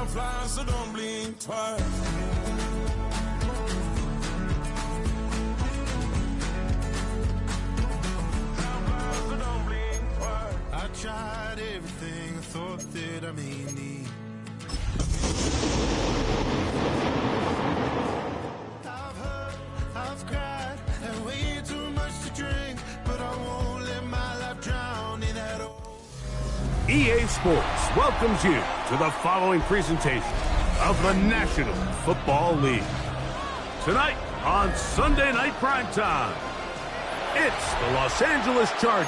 Time flies, so don't blink twice. I tried everything I thought that I may need. I've heard, I've cried, and way too much to drink, but I won't let my life drown in that old. EA Sports welcomes you to the following presentation of the National Football League. Tonight on Sunday Night Primetime, it's the Los Angeles Chargers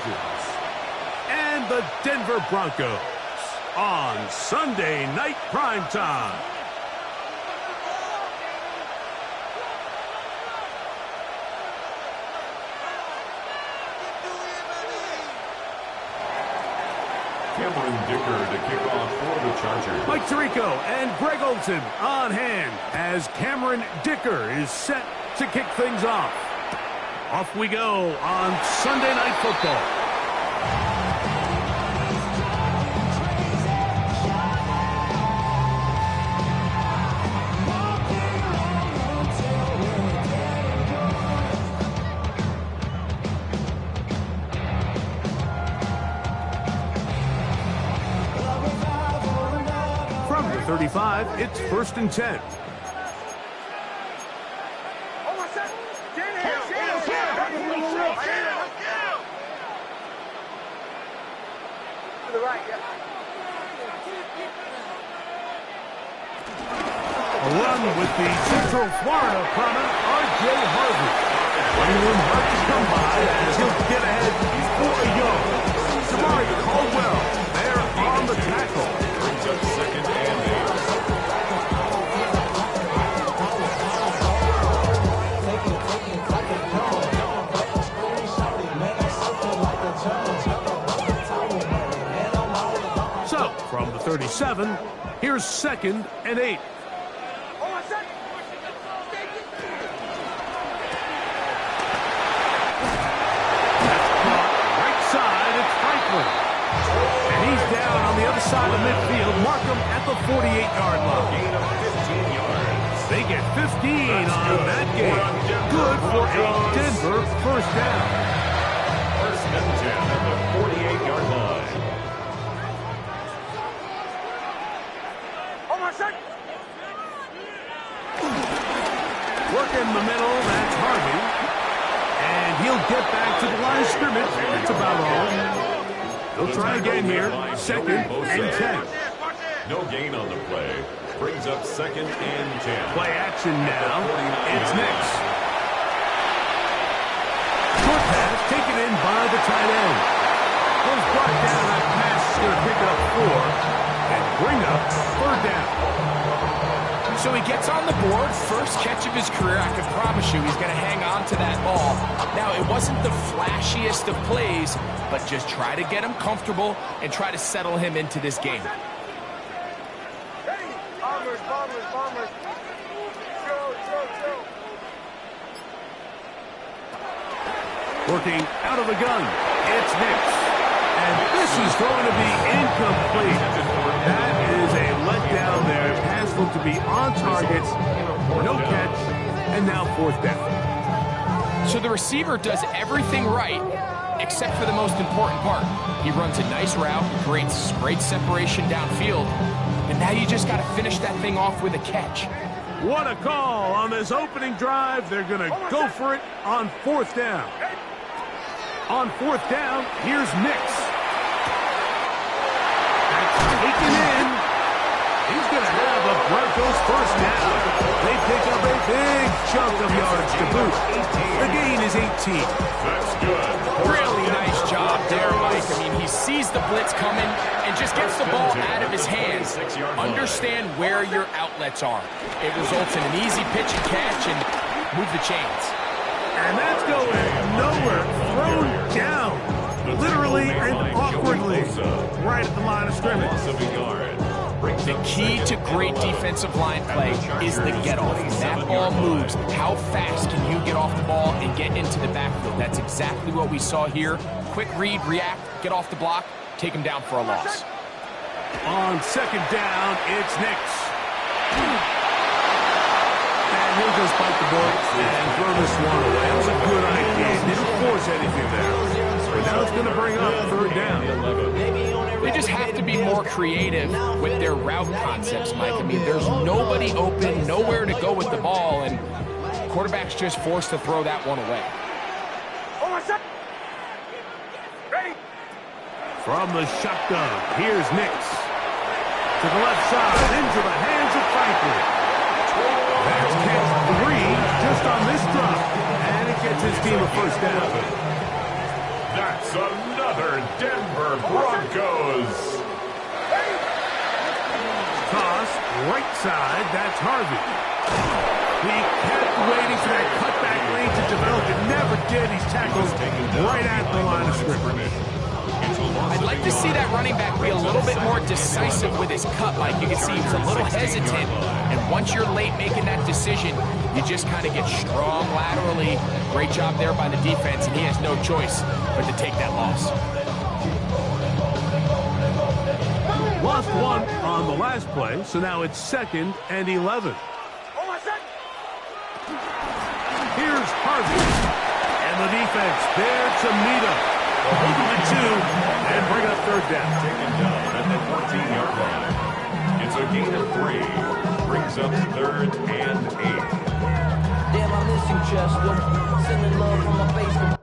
and the Denver Broncos on Sunday Night Primetime. Cameron Dicker to kick off for the Chargers. Mike Tirico and Greg Olson on hand as Cameron Dicker is set to kick things off. Off we go on Sunday Night Football. From the 35, it's 1st and 10. A run with the Central Florida prominent R.J. Harvey. Anyone hard to come by as he'll get ahead for a yard. Damari Caldwell there on the tackle. Brings up 2nd and 8. So, from the 37, here's 2nd and 8. And he's down on the other side of midfield. Mark him at the 48-yard line. gain of 15 yards. They get 15 on that game. Good for a Denver first down. 1st and 10 at the 48-yard line. Work in the middle, that's Harvey. And he'll get back to the line of scrimmage. That's about all. They'll try again here. 2nd and 10. No gain on the play. Brings up 2nd and 10. Play action now. It's Nix. Short pass taken in by the tight end. Goes brought down. That pass is going to pick up 4 and bring up 3rd down. So he gets on the board, first catch of his career. I can promise you he's going to hang on to that ball. Now, it wasn't the flashiest of plays, but just try to get him comfortable and try to settle him into this game. Bombers. Go. Working out of the gun, it's Nix. And this is going to be incomplete. That is a letdown there. Pass looked to be on target. No catch, and now 4th down. So the receiver does everything right, except for the most important part. He runs a nice route, creates great separation downfield, but now you just got to finish that thing off with a catch. What a call on this opening drive. They're going to go for it on 4th down. On 4th down, here's Nix. That's taken in. He's going to have a Broncos first down. They pick up a big chunk of yards to boot. The gain is 18. That's good. Really nice job there, Mike. I mean, he sees the blitz coming and just gets the ball out of his hands. Understand where your outlets are. It results in an easy pitch and catch and move the chains. And that's going nowhere. Thrown down. Literally and awkwardly. Right at the line of scrimmage. The key to great defensive line play is the get-off. That ball moves. How fast can you get off the ball and get into the backfield? That's exactly what we saw here. Quick read, react, get off the block, take him down for a loss. On second down, it's Nix. And he'll just bite the bullet and throw this one away. That was a good idea. Didn't force anything there. But now it's going to bring up third down. They just have to be more creative with their route concepts, Mike. I mean, there's nobody open, nowhere to go with the ball, and quarterback's just forced to throw that one away. From the shotgun, here's Nix. To the left side, into the hands of Franklin. That's catch 3 just on this drop. And it gets his team a first down. That's another Denver Broncos. Toss, right side, that's Harvey. He kept waiting for that cutback lane to develop. It never did. He's tackled right at the line of scrimmage. I'd like to see that running back be a little bit more decisive with his cut. Like you can see, he was a little hesitant. And once you're late making that decision, you just kind of get strong laterally. Great job there by the defense, and he has no choice but to take that loss. Lost one on the last play, so now it's 2nd and 11. Here's Harvey. And the defense there to meet him. Hold him at 2 and bring up third down. Taken down at the 14-yard line. It's a gain of 3. Brings up 3rd and 8. Damn, I miss you, Chester. Sending love from my basement.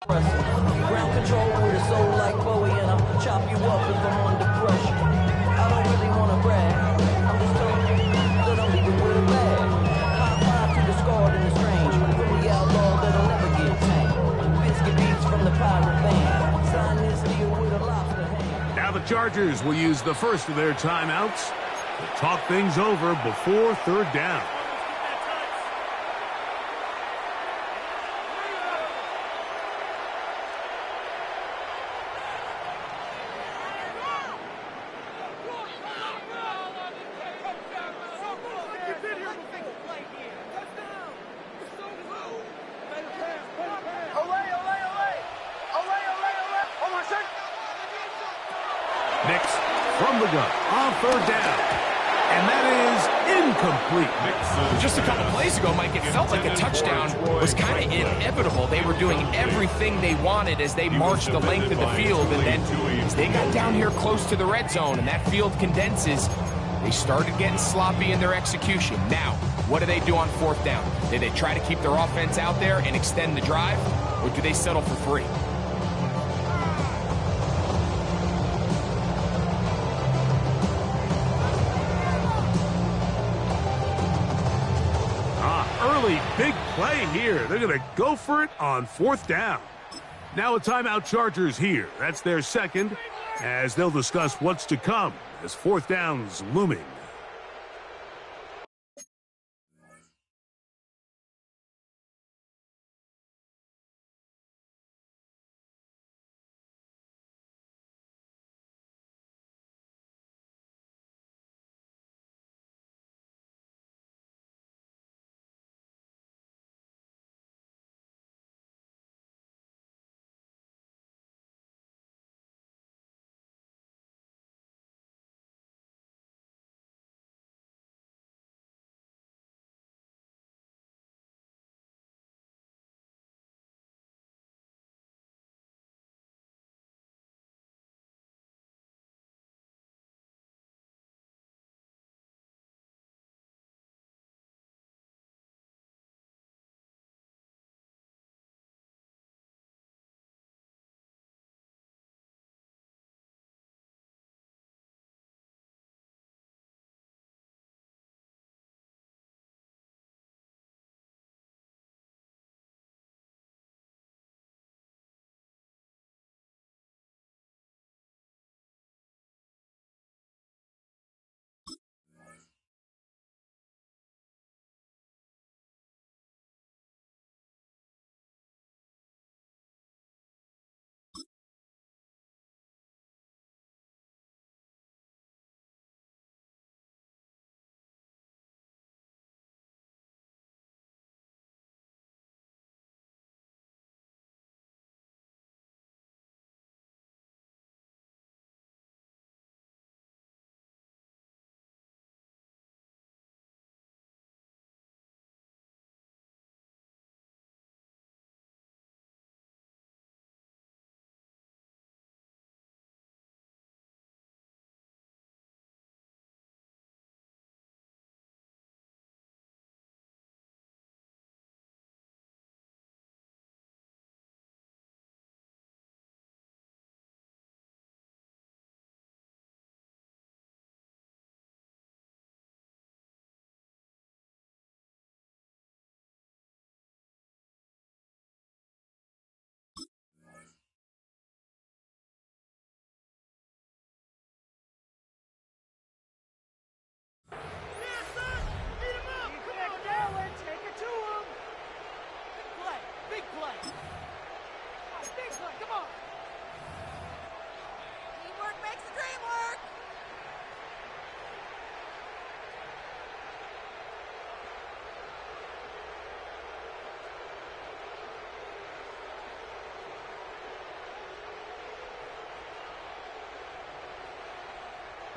Ground control with a soul like Bowie, and I'll chop you up if I'm under pressure. I don't really want to brag. I'm just told that I'm leaving with a bag. High five to the scarred and the strange. From the outlaw that'll never get tamed. Biscuit beats from the pirate band. Sign this deal with a lobster hand. Now the Chargers will use the first of their timeouts to talk things over before third down. Nix from the gun on third down. And that is incomplete. Just a couple plays ago, Mike, it felt like a touchdown was kind of inevitable. They were doing everything they wanted as they marched the length of the field. And then as they got down here close to the red zone and that field condenses, they started getting sloppy in their execution. Now, what do they do on fourth down? Do they try to keep their offense out there and extend the drive? Or do they settle for 3? Early big play here. They're going to go for it on fourth down. Now a timeout Chargers here. That's their 2nd as they'll discuss what's to come as fourth down's looming.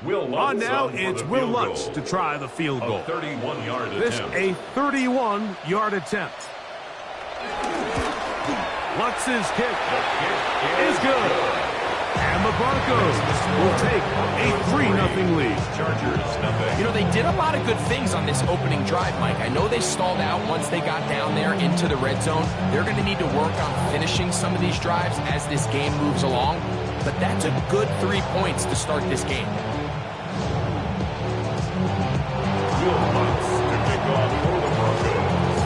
Will Lutz On now, for it's the Will field Lutz goal. to try the field goal. A 31-yard This attempt. a 31-yard attempt. Lutz's kick is good. And the Broncos will take a 3-0 lead. Chargers, nothing. You know, they did a lot of good things on this opening drive, Mike. I know they stalled out once they got down there into the red zone. They're going to need to work on finishing some of these drives as this game moves along. But that's a good 3 points to start this game. Will Lutz to kick off for the Broncos.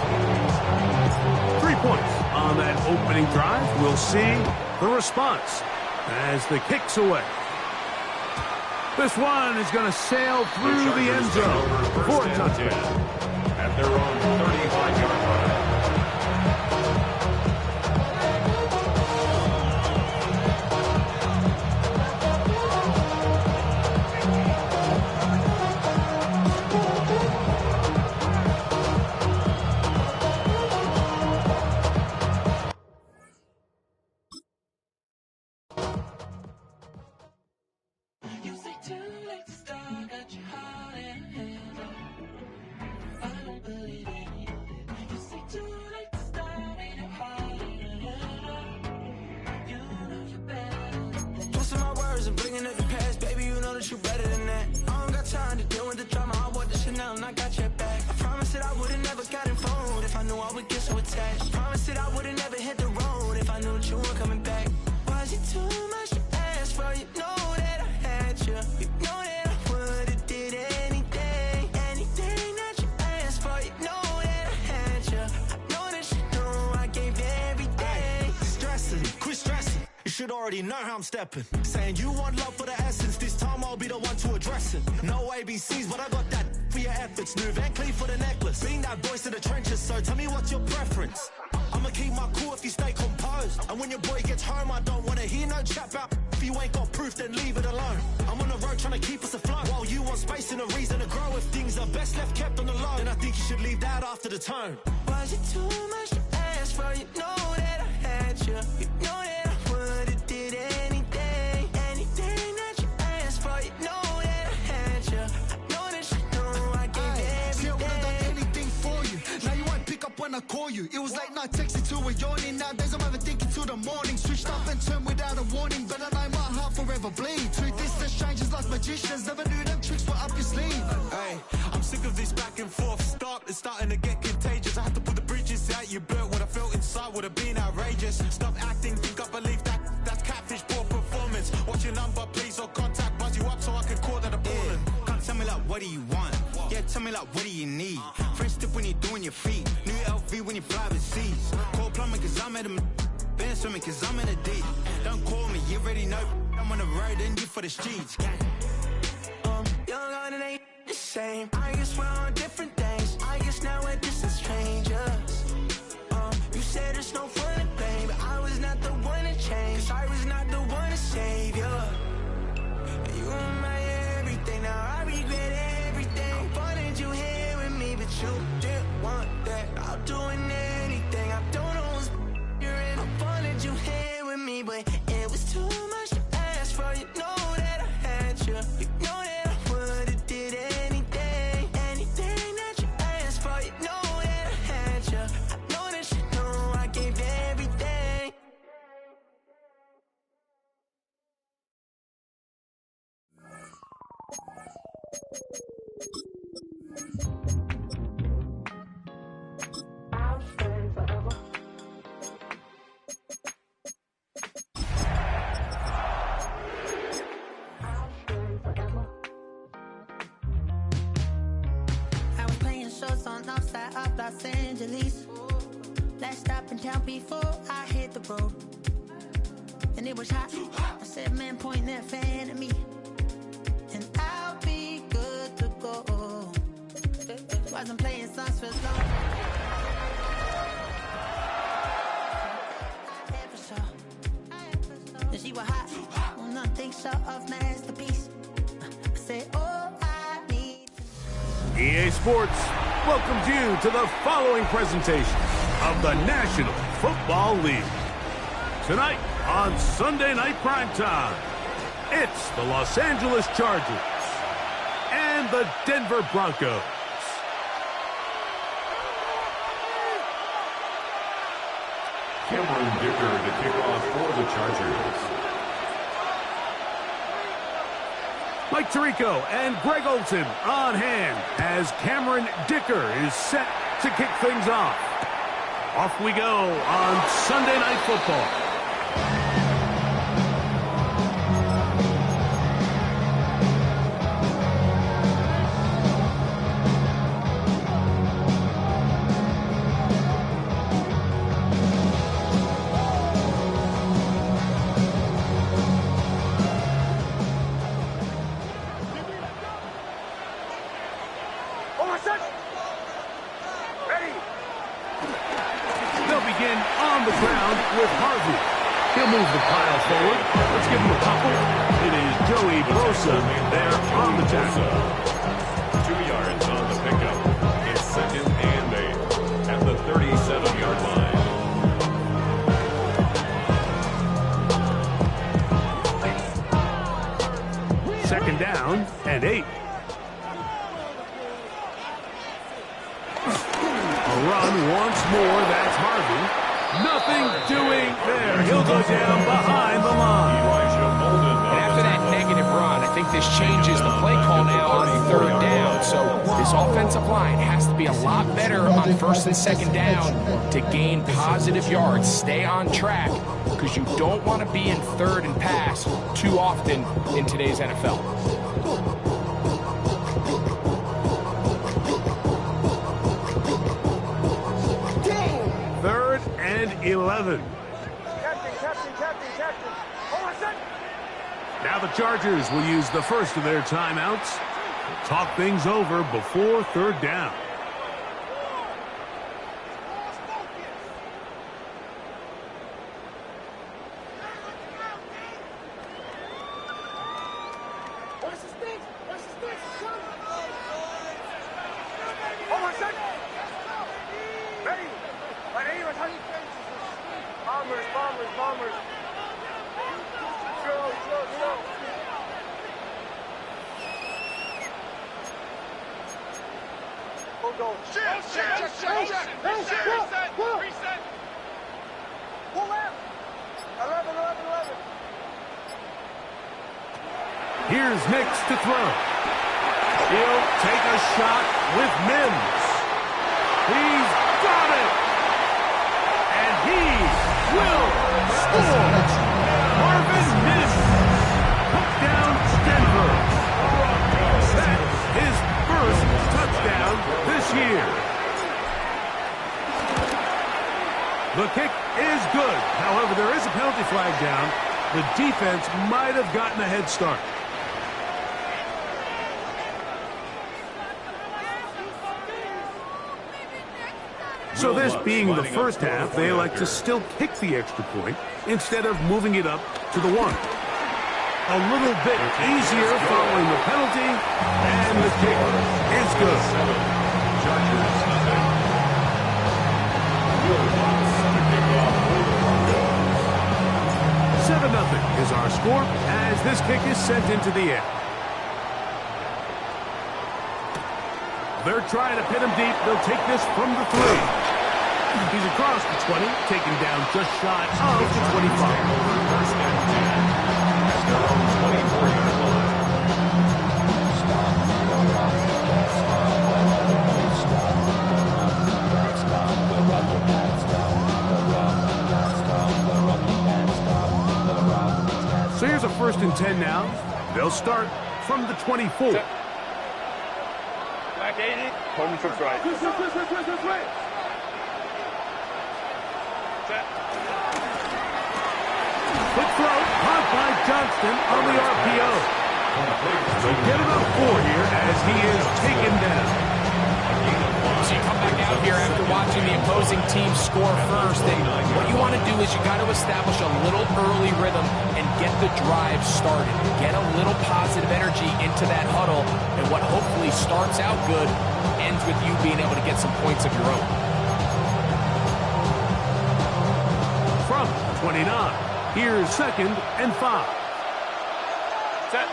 3 points on that opening drive. We'll see the response as the kick's away. This one is going to sail through the end zone for a touchdown. At their own 35-yard line. Twisting my words and bringing up the past, baby, you know that you better than that. I don't got time to deal with the drama, I want the Chanel and I got your back. I promise that I would've never gotten phone if I knew I would get so attached. I promise that I would've never hit the road if I knew that you weren't coming back. Was it too much to ask for? You know that I had you. You know that I would've did anything, anything that you asked for. You know that I had you. I know that you know I gave everything. Stressing, quit stressing. You should already know how I'm stepping. Saying you want love for the essence. This time I'll be the one to address it. No ABCs, but I got that for your efforts. New Van Cleef for the necklace. Being that voice in the trenches, so tell me what's your preference. I'ma keep my cool if you stay composed. And when your boy gets home, I don't wanna hear no chat about if you ain't got proof, then leave it alone. I'm on the road trying to keep us afloat, while you want space and a reason to grow. If things are best left kept on the low, then I think you should leave that after the tone. Was it too much to ask for? You know that I had you. You know that I would've did anything, anything that you asked for. You know that I had you. I know that you know I gave everything. See, I would've done anything for you. Now you won't pick up when I call you. It was late night texting to a yawning. Nowadays I'm overthinking till the morning. Switched up and turned without a warning, but I know my heart forever bleeds. Truth is that strangers like magicians never knew them tricks were up your sleeve. Hey, I'm sick of this back and forth. It's starting to get contagious. I have to put the bridges out you built. What I felt inside would have been outrageous. Stop acting, think I believe that. That's catfish, poor performance. What's your number, please, or contact? Buzz you up so I can call that appalling. Can't tell me like what do you want? Yeah, tell me like what do you need? French tip when you're doing your feet. New LV when you fly overseas. Call plumbing cause I'm at a been swimming cause I'm in a deep. Don't call me, you already know. I'm on the road and you for the streets. Young on it ain't the same. I guess we're on different things. I guess now we're distant strangers. You said it's no fun to blame, but I was not the one to change. 'Cause I was not the one to save you. You were my everything. Now I regret everything. I wanted you here with me, but you didn't want that. I'll do anything. I don't know what's you're in. I wanted you here with me, but it was too much to ask for. You know that I had you. You know that I would've did anything, anything that you asked for. You know that I had you. I know that you know I gave everything. I was playing shows on outside of Los Angeles. Last stop in town before I hit the road. And it was hot. I said, man, point that fan at me. And I'll be good to go. Wasn't playing songs for long. And she was hot. Oh, nothing short of masterpiece. I said, oh, I need EA Sports welcomes you to the following presentation of the National Football League. Tonight on Sunday Night Primetime, it's the Los Angeles Chargers the Denver Broncos. Cameron Dicker to kick off for the Chargers. Mike Tirico and Greg Olson on hand as Cameron Dicker is set to kick things off. Off we go on Sunday Night Football. On the ground with Harvey. He'll move the pile forward. Let's give him a couple. It is Joey Bosa there on the tackle. 2 yards on the pickup. It's 2nd and 8 at the 37-yard line. 2nd down and 8. A run once more. That's Harvey. Nothing doing there. He'll go down behind the line. And after that negative run, I think this changes the play call now on 3rd down. So this offensive line has to be a lot better on 1st and 2nd down to gain positive yards. Stay on track because you don't want to be in 3rd and pass too often in today's NFL. 11. Captain. Hold on a second. Now the Chargers will use the first of their timeouts to talk things over before 3rd down. Hold on a second. Ready. Bombers. Slow. Go. Check. Reset. Pull left. 11. Here's Nix to throw. He'll take a shot with Mims. He's got it. And he will score. Marvin Mims. Touchdown Denver. That's his first touchdown this year. The kick is good. However, there is a penalty flag down. The defense might have gotten a head start. So this being the first half, they elect to still kick the extra point instead of moving it up to the 1. A little bit easier following the penalty, and the kick is good. 7-0 is our score as this kick is sent into the air. They're trying to pin him deep. They'll take this from the 3. He's across the 20, taken down just shy of the 25. First and 10 at their own 24-yard line. So here's a 1st and 10 now. They'll start from the 24. Back 80. Home trips right. Quick throw, caught by Johnston on the RPO. They'll get it up 4 here as he is taken down. So you come back out here after watching the opposing team score first, and what you want to do is you got to establish a little early rhythm and get the drive started. Get a little positive energy into that huddle, and what hopefully starts out good ends with you being able to get some points of your own. From 29, here's 2nd and 5. Set.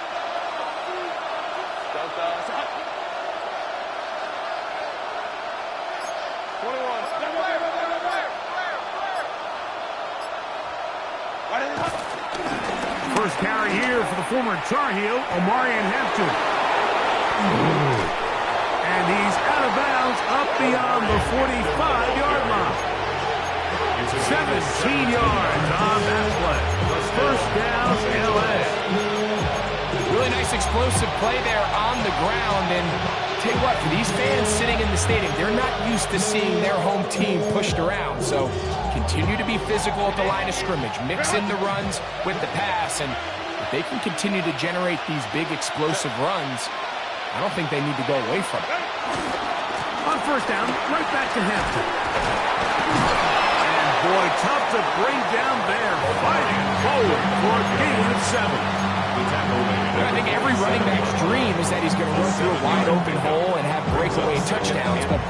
First carry here for the former Tar Heel, Omarion Hampton. And he's out of bounds up beyond the 45-yard line. 17 yards on that play. First down, LA. Really nice explosive play there on the ground. And tell you what, for these fans sitting in the stadium, they're not used to seeing their home team pushed around. So continue to be physical at the line of scrimmage. Mix in the runs with the pass. And if they can continue to generate these big explosive runs, I don't think they need to go away from it. On first down, right back to Hampton. And boy, tough to bring down there. Fighting forward for a gain of 7. I think every running back's dream is that he's going to run through a wide open hole and have breakaway touchdowns, but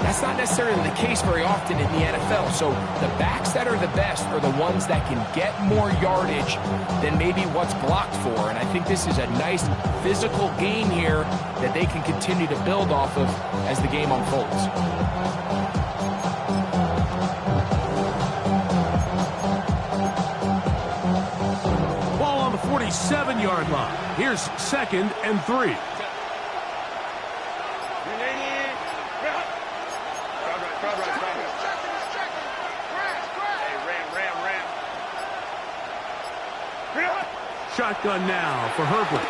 that's not necessarily the case very often in the NFL. So the backs that are the best are the ones that can get more yardage than maybe what's blocked for. And I think this is a nice physical gain here that they can continue to build off of as the game unfolds. Ball on the 47-yard line. Here's 2nd and 3. Shotgun now for Herbert.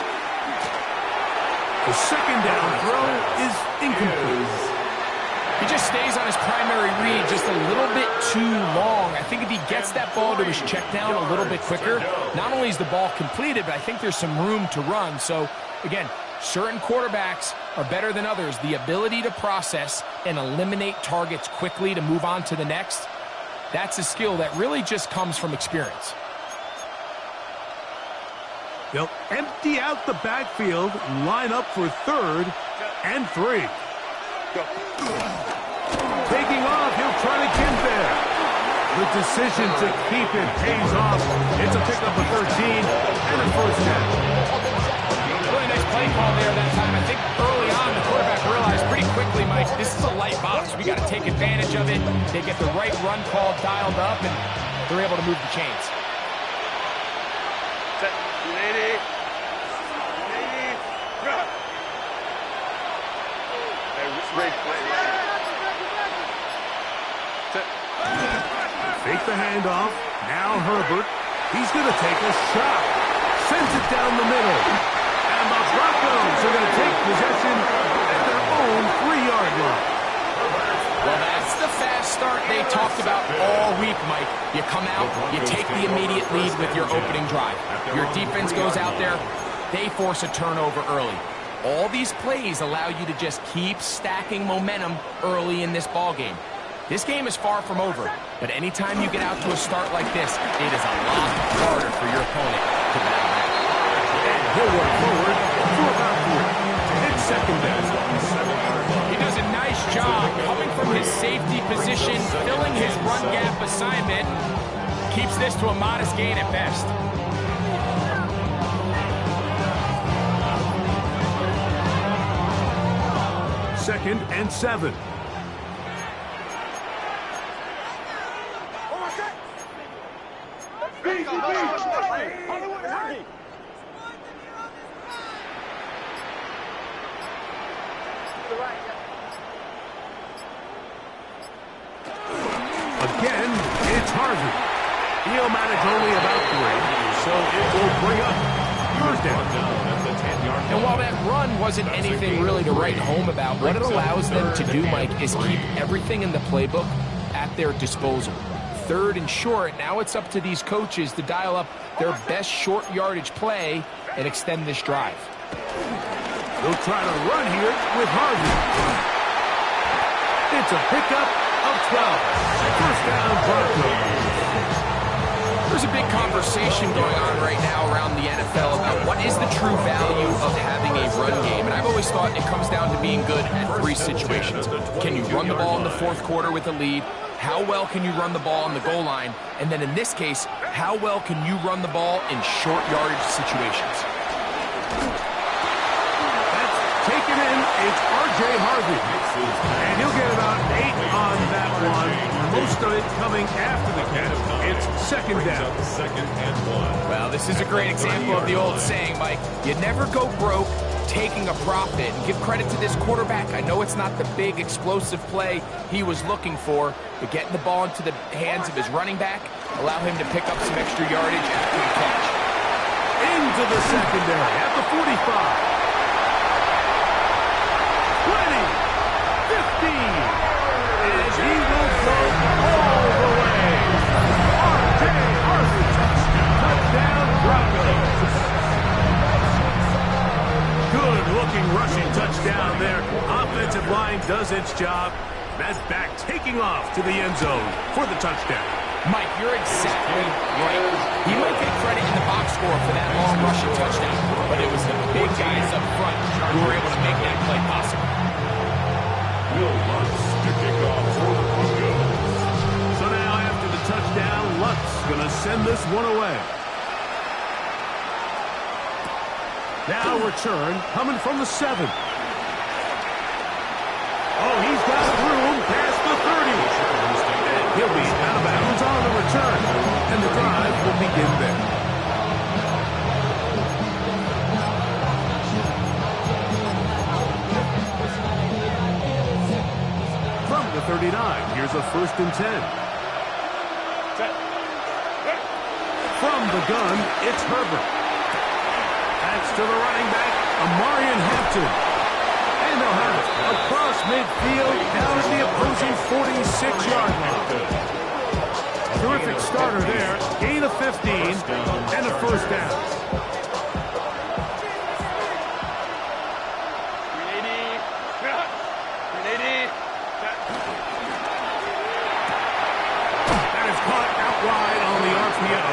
The second down throw is incomplete. He just stays on his primary read just a little bit too long. I think if he gets that ball to his check down a little bit quicker, not only is the ball completed, but I think there's some room to run. So, again, certain quarterbacks are better than others. The ability to process and eliminate targets quickly to move on to the next, that's a skill that really just comes from experience. They'll empty out the backfield, line up for 3rd and 3. Taking off, he'll try to get there. The decision to keep it pays off. It's a pickup of 13 and a first down. Really nice play call there that time. I think early on the quarterback realized pretty quickly, Mike, this is a light box. We got to take advantage of it. They get the right run call dialed up, and they're able to move the chains. Fake the handoff. Now Herbert. He's going to take a shot. Sends it down the middle. And the Broncos are going to take possession at their own 3-yard line. Well, that's the fast start they talked about all week, Mike. You come out, you take the immediate lead with your opening drive. Your defense goes out there, they force a turnover early. All these plays allow you to just keep stacking momentum early in this ball game. This game is far from over, but anytime you get out to a start like this, it is a lot harder for your opponent to battle back. And he'll work forward for about 3. It's 2nd down. He does a nice job coming from his safety position, filling his run gap assignment, keeps this to a modest gain at best. Second and 7. Again, it's Harvey. He'll manage only about 3, so it will bring up 3rd down. And while that run wasn't anything really to write home about, what it allows them to do, Mike, is keep everything in the playbook at their disposal. 3rd and short, now it's up to these coaches to dial up their best short yardage play and extend this drive. They'll try to run here with Harvey. It's a pickup of 12. First down, Broncos. There's a big conversation going on right now around the NFL about what is the true value of having a run game. And I've always thought it comes down to being good at 3 situations. Can you run the ball in the 4th quarter with a lead? How well can you run the ball on the goal line? And then in this case, how well can you run the ball in short yardage situations? That's taken in. It's R.J. Harvey. And he'll get about 8 on that one. Most most of it coming after the catch. It's second down. Second and 1. Well, this is a great example of the old saying, Mike. You never go broke taking a profit. And give credit to this quarterback. I know it's not the big explosive play he was looking for, but getting the ball into the hands of his running back allow him to pick up some extra yardage after the catch. Into the secondary at the 45. 20, 15, and he will go all the way. R.J. Arthur, touchdown Broncos. Good-looking rushing touchdown there. Offensive line does its job. That back taking off to the end zone for the touchdown. Mike, you're exactly right. He might get credit in the box score for that long rushing touchdown, but it was the big guys up front who were able to make that play possible. Will Lutz to kick off for the Broncos. So now after the touchdown, Lutz going to send this one away. Now return coming from the 7. Oh, he's got room past the 30. And he'll be out of bounds on the return. And the drive will begin there. From the 39, here's a 1st and 10. From the gun, it's Herbert. That's to the running back, Amarian Hampton. And they'll have it across midfield down at the opposing 46-yard line. Terrific starter there. Gain of 15 and a 1st down. That is caught out wide on the RPO.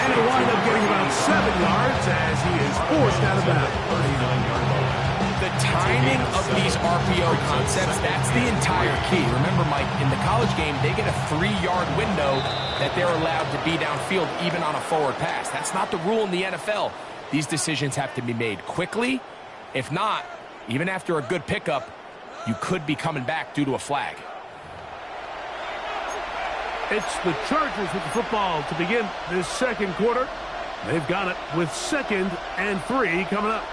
And he'll wind up getting about 7 yards as he is forced out of bounds. The timing of these RPO concepts, that's the entire key. Remember, Mike, in the college game, they get a 3-yard window that they're allowed to be downfield even on a forward pass. That's not the rule in the NFL. These decisions have to be made quickly. If not, even after a good pickup, you could be coming back due to a flag. It's the Chargers with the football to begin this second quarter. They've got it with 2nd and 3 coming up.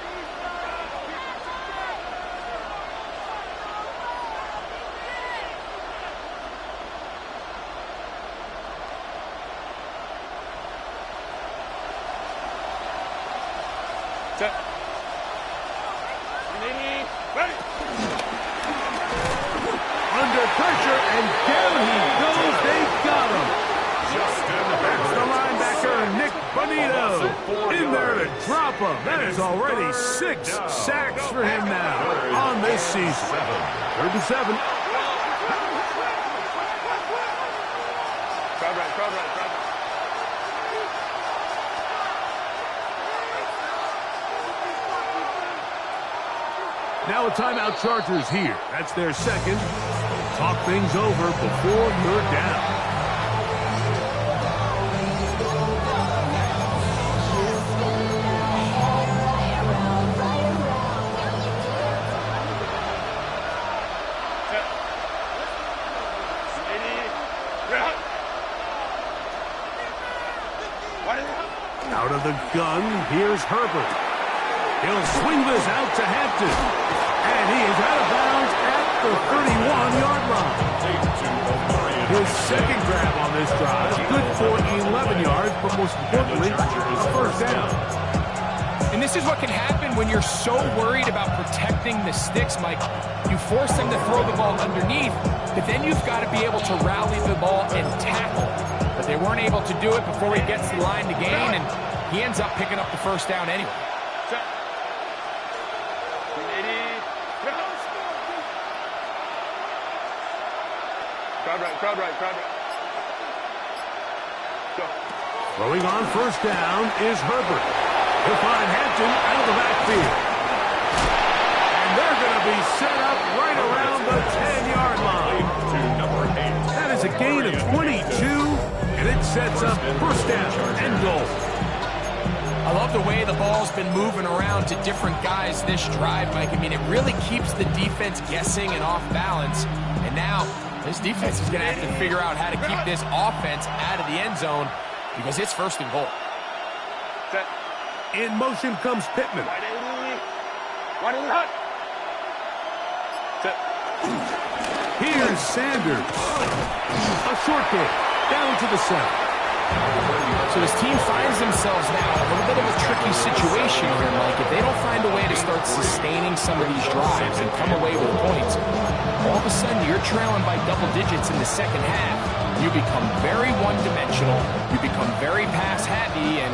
Under pressure, and down he goes. They've got him. That's the linebacker, Nick Bonito, in there to drop him. That is already 6 sacks for him now on this season. 3rd and 7. Crowd right. Now a timeout, Chargers here. That's their 2nd. Talk things over before you're down. Out of the gun, here's Herbert. He'll swing this out to Hampton. And he is out of bounds at the 31-yard line. His 2nd grab on this drive, good for 11 yards, but most importantly, a 1st down. And this is what can happen when you're so worried about protecting the sticks, Mike. You force them to throw the ball underneath, but then you've got to be able to rally the ball and tackle. But they weren't able to do it before he gets the line to gain, and he ends up picking up the 1st down anyway. Crowd right. Go. Throwing on 1st down is Herbert. He'll find Hampton out of the backfield. And they're going to be set up right around the 10-yard line. That is a gain of 22, and it sets up 1st down and goal. I love the way the ball's been moving around to different guys this drive, Mike. I mean, it really keeps the defense guessing and off balance. And now This defense is going to have to figure out how to keep this offense out of the end zone because it's first and goal. Set. In motion comes Pittman. Set. Here's Sanders. A short kick down to the center. So his team finds themselves now in a little bit of a tricky situation here, Mike. If they don't find a way to start sustaining some of these drives and come away with points, all of a sudden you're trailing by double digits in the second half. You become very one-dimensional. You become very pass-heavy, and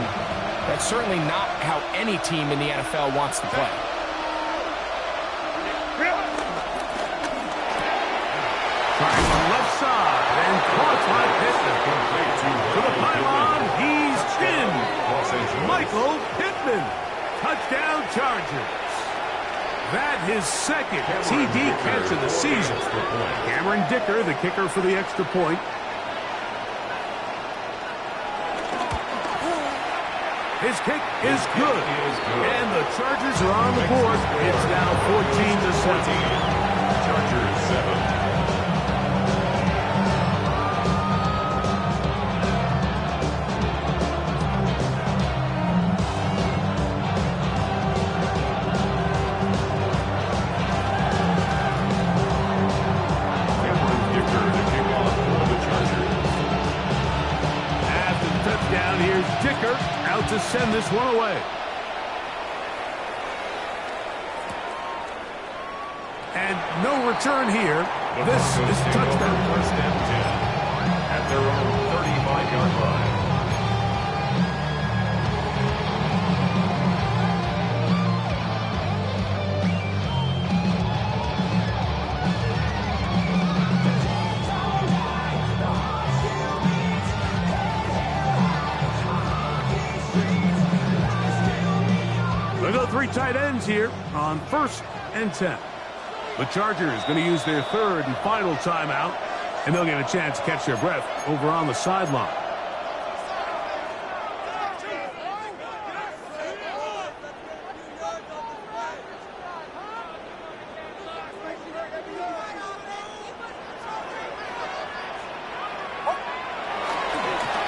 that's certainly not how any team in the NFL wants to play. Trying from left side and caught by Pittman. To the pylon, he's in. Michael Pittman. Touchdown Chargers. That his second TD catch of the season. Cameron Dicker, the kicker for the extra point. His kick is good. And the Chargers are on the board. It's now 14-7. Chargers 7. Dicker out to send this one away. And no return here. This is a touchdown. First and 10 at their own 35-yard line. Three tight ends here on 1st and 10. The Chargers going to use their third and final timeout, and they'll get a chance to catch their breath over on the sideline.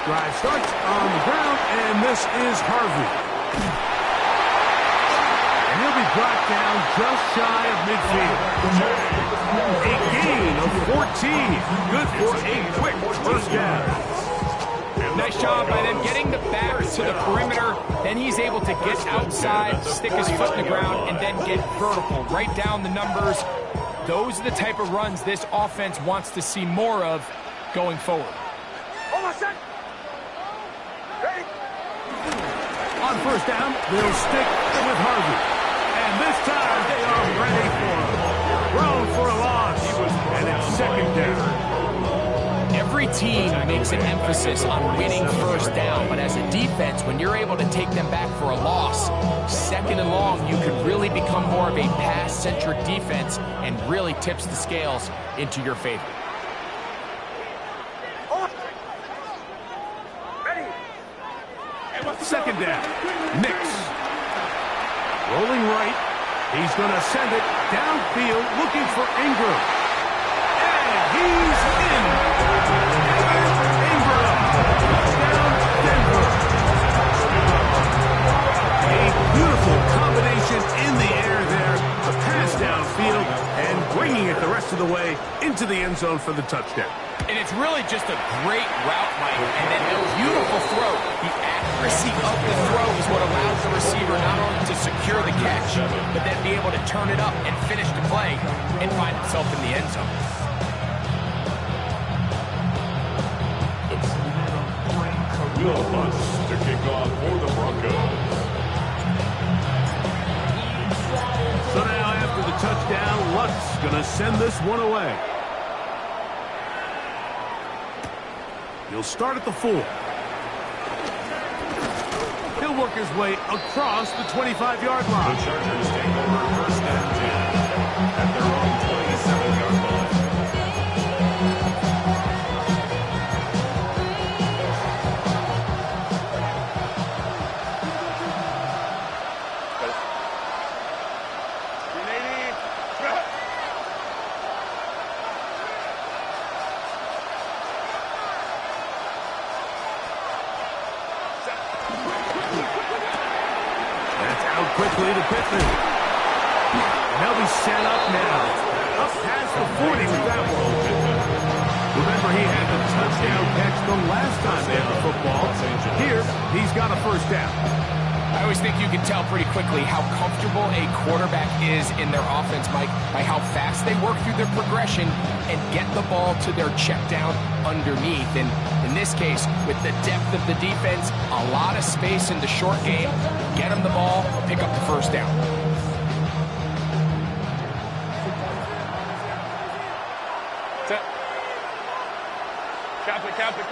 Drive starts on the ground, and this is Harvey. He'll be brought down just shy of midfield. A gain of 14. Good for a quick first down. Nice job by them getting the back to the perimeter. Then he's able to get outside, stick his foot in the ground, and then get vertical. Right down the numbers. Those are the type of runs this offense wants to see more of going forward. On first down, they'll stick with Harvey. And this time, they are ready for him. Thrown for a loss, and it's second down. Every team makes an emphasis on winning first down, but as a defense, when you're able to take them back for a loss, second and long, you could really become more of a pass-centric defense and really tips the scales into your favor. Second down, Nix. Rolling right. He's going to send it downfield looking for Ingram. And he's in. Ingram. Touchdown, Denver. A beautiful combination in the air there. A pass downfield and bringing it the rest of the way into the end zone for the touchdown. And it's really just a great route, Mike. And then a beautiful throw. The accuracy of the throw is what allows the receiver not only to secure the catch, but then be able to turn it up and finish the play and find himself in the end zone. Will Lutz to kick off for the Broncos. So now after the touchdown, Lutz going to send this one away. He'll start at the 4. He'll work his way across the 25-yard line. The Chargers take over first and 10 at their own 27-yard line. quickly to Pittman. And they'll be set up now. Up past the 40 with that one. Remember, he had the touchdown catch the last time they had the football. Here, he's got a first down. I always think you can tell pretty quickly how comfortable a quarterback is in their offense, Mike, by how fast they work through their progression and get the ball to their check down underneath. And in this case, with the depth of the defense, a lot of space in the short game, get them the ball, pick up the first down. Count it.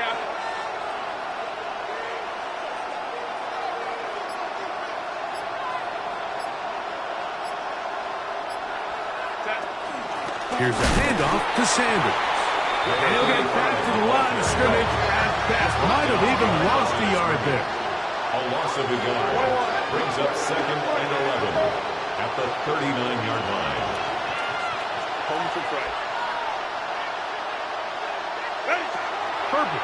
Here's a handoff to Sanders. And he'll get back to the line of scrimmage at best. Might have even lost a yard there. A loss of a yard brings up 2nd and 11 at the 39-yard line. Home to right. Perfect.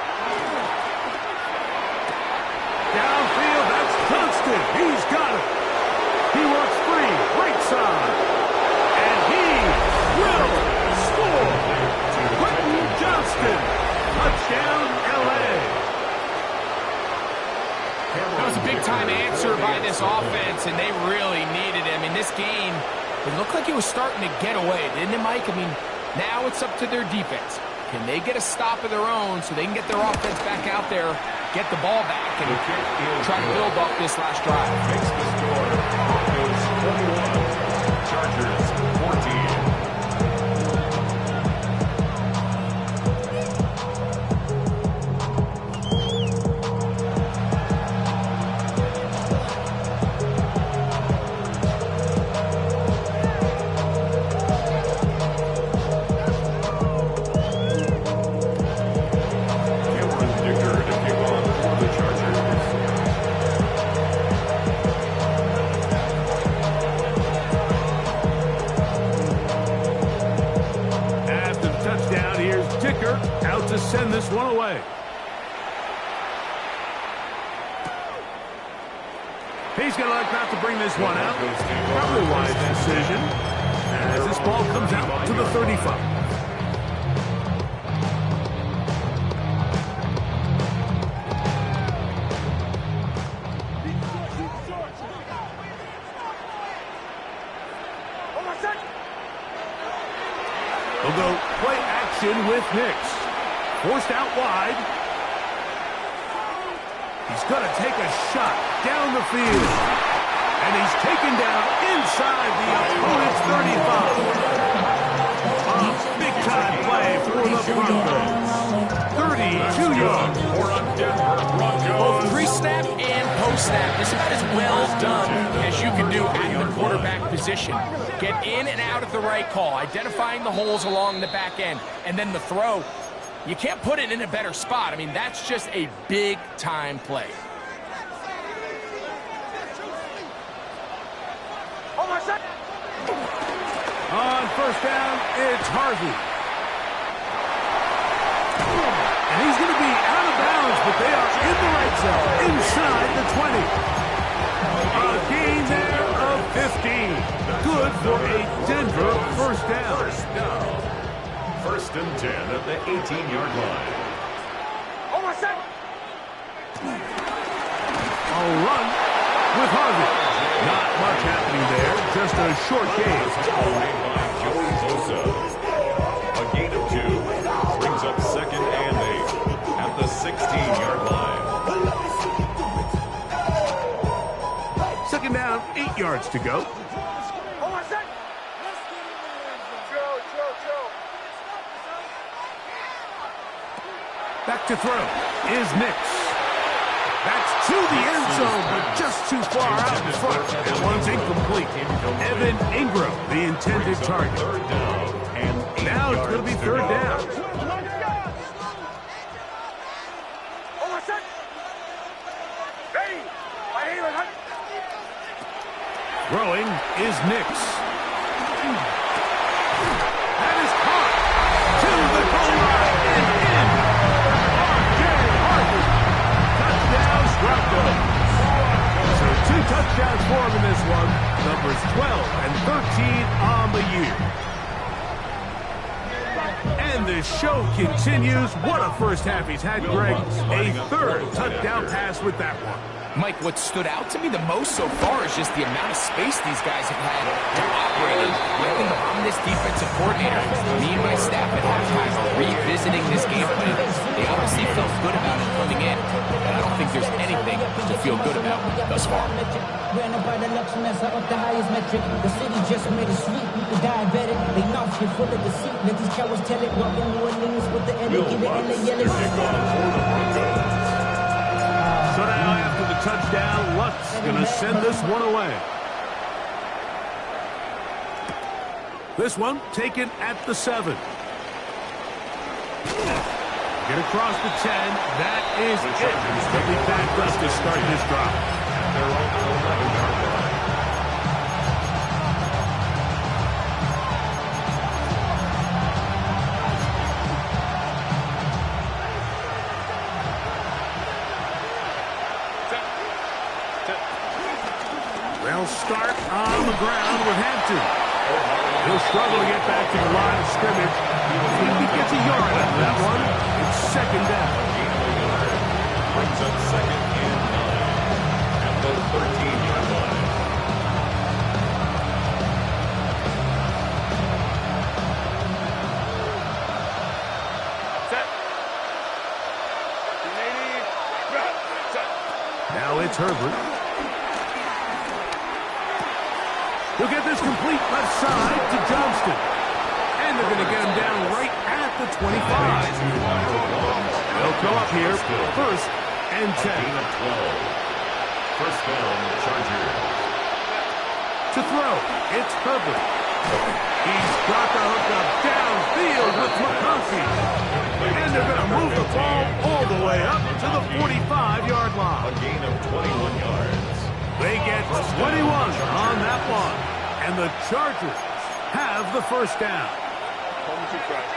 Downfield, that's Dunston. He's got it. He works free, right side. And he will score. Quentin Johnston. Touchdown, L.A. That was a big-time answer by this offense, and they really needed it. I mean, this game, it looked like it was starting to get away, didn't it, Mike? I mean, now it's up to their defense. Can they get a stop of their own so they can get their offense back out there, get the ball back, and try to build off this last drive? Makes the score. Broncos 21, Chargers 14. Out to send this one away. He's going to like not to bring this one out. Probably a wise decision as this ball comes out to the 35. They'll go play action with Nix. Forced out wide. He's going to take a shot down the field. And he's taken down inside the opponent's 35. A big-time play for the Broncos. 32 yards for a Denver Broncos. Both pre-snap and post-snap is about as well done as you can do at the quarterback position. Get in and out at the right call, identifying the holes along the back end, and then the throw. You can't put it in a better spot. I mean, that's just a big-time play. On first down, it's Harvey. And he's going to be out of bounds, but they are in the right zone, inside the 20. A gain there of 15. Good for a Denver first down. First and 10 at the 18-yard line. A run with Harvey. Not much happening there, just a short gain. Made by Joey Bosa. A gain of 2 brings up 2nd and 8 at the 16-yard line. Second down, 8 yards to go. Back to throw is Nix. That's to the end zone, but just too far out in front. That one's incomplete. Evan Ingram, the intended target. Third down and Now it's going to be third down. Throwing is Nix. That is caught to the goal line and in. Touchdown, Broncos. So 2 touchdowns for him in this one. show continues. What a first half he's had, Greg. A third touchdown pass with that one. Mike, what stood out to me the most so far is just the amount of space these guys have had to operate in. I think if I'm this defensive coordinator, me and my staff at halftime are revisiting this game plan. They obviously felt good about it coming in, and I don't think there's anything to feel good about thus far. Ran up by the Lux mess, I up the highest metric. The city just made it sweet, you could diabetic. They mouth get full of deceit. Let these cowards tell it. Welcome New Orleans with the etiquette and the yellow. So now after the touchdown, Luck's going to send this one away. This one taken at the 7. Get across the 10. That is it. They'll be backed up to start this drive. They're on the 11-yard line. They'll start on the ground with Hampton. He'll struggle to get back to the line of scrimmage. He gets a yard out of that one. It's second down. Brings up second and 9 at the 13-yard line. Now it's Herbert. He'll get this complete left side to Johnston. And they're going to get him down right at the 25. They'll come up here, first and 10. First down, Chargers. To throw, it's Herbert. He's got the hook up downfield with McConkey. And they're going to move the ball all the way up to the 45-yard line. A gain of 21 yards. They get 21 on that one. And the Chargers have the first down. Home to Christ.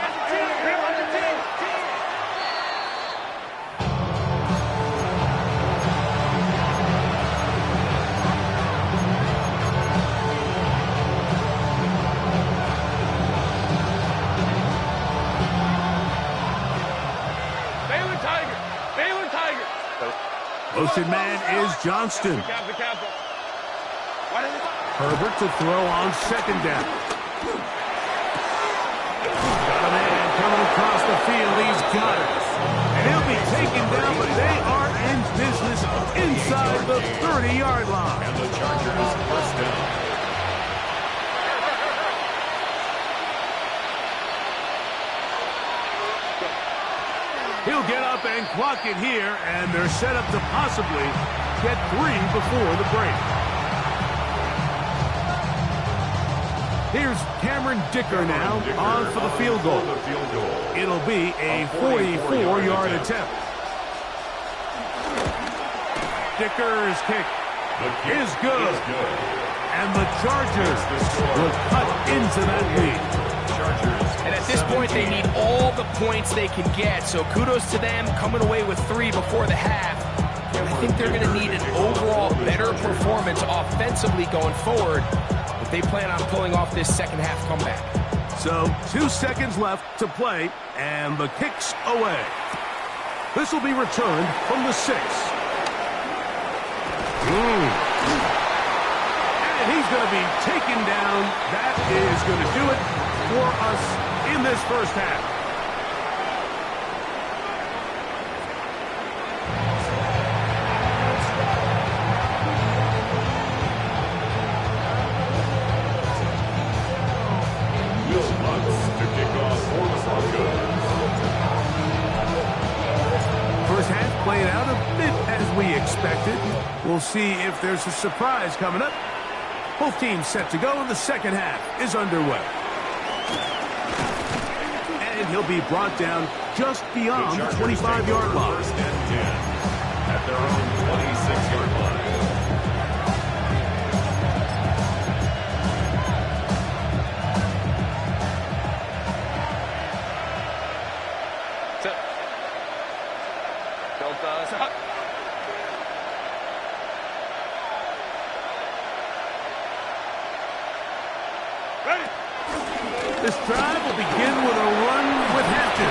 Baylor Tiger. Motion man is Johnston. Herbert to throw on second down. Got a man coming across the field. He's got it. And he'll be taken down, but they are in business inside the 30-yard line. And the Chargers first down. He'll get up and clock it here, and they're set up to possibly get 3 before the break. Here's Cameron Dicker now on for the field goal. It'll be a 44-yard attempt. Dicker's kick is good. And the Chargers will cut into that lead. And at this point, they need all the points they can get. So kudos to them coming away with 3 before the half. I think they're going to need an overall better performance offensively going forward if they plan on pulling off this second half comeback. So 2 seconds left to play, and the kick's away. This will be returned from the 6. And he's going to be taken down. That is going to do it for us in this first half. Will Lutz to kick off for the Broncos. First half played out a bit as we expected. We'll see if there's a surprise coming up. Both teams set to go, and the second half is underway. And he'll be brought down just beyond the 25-yard line. First and 10 at their own 26-yard line. This drive will begin with a run with Hampton.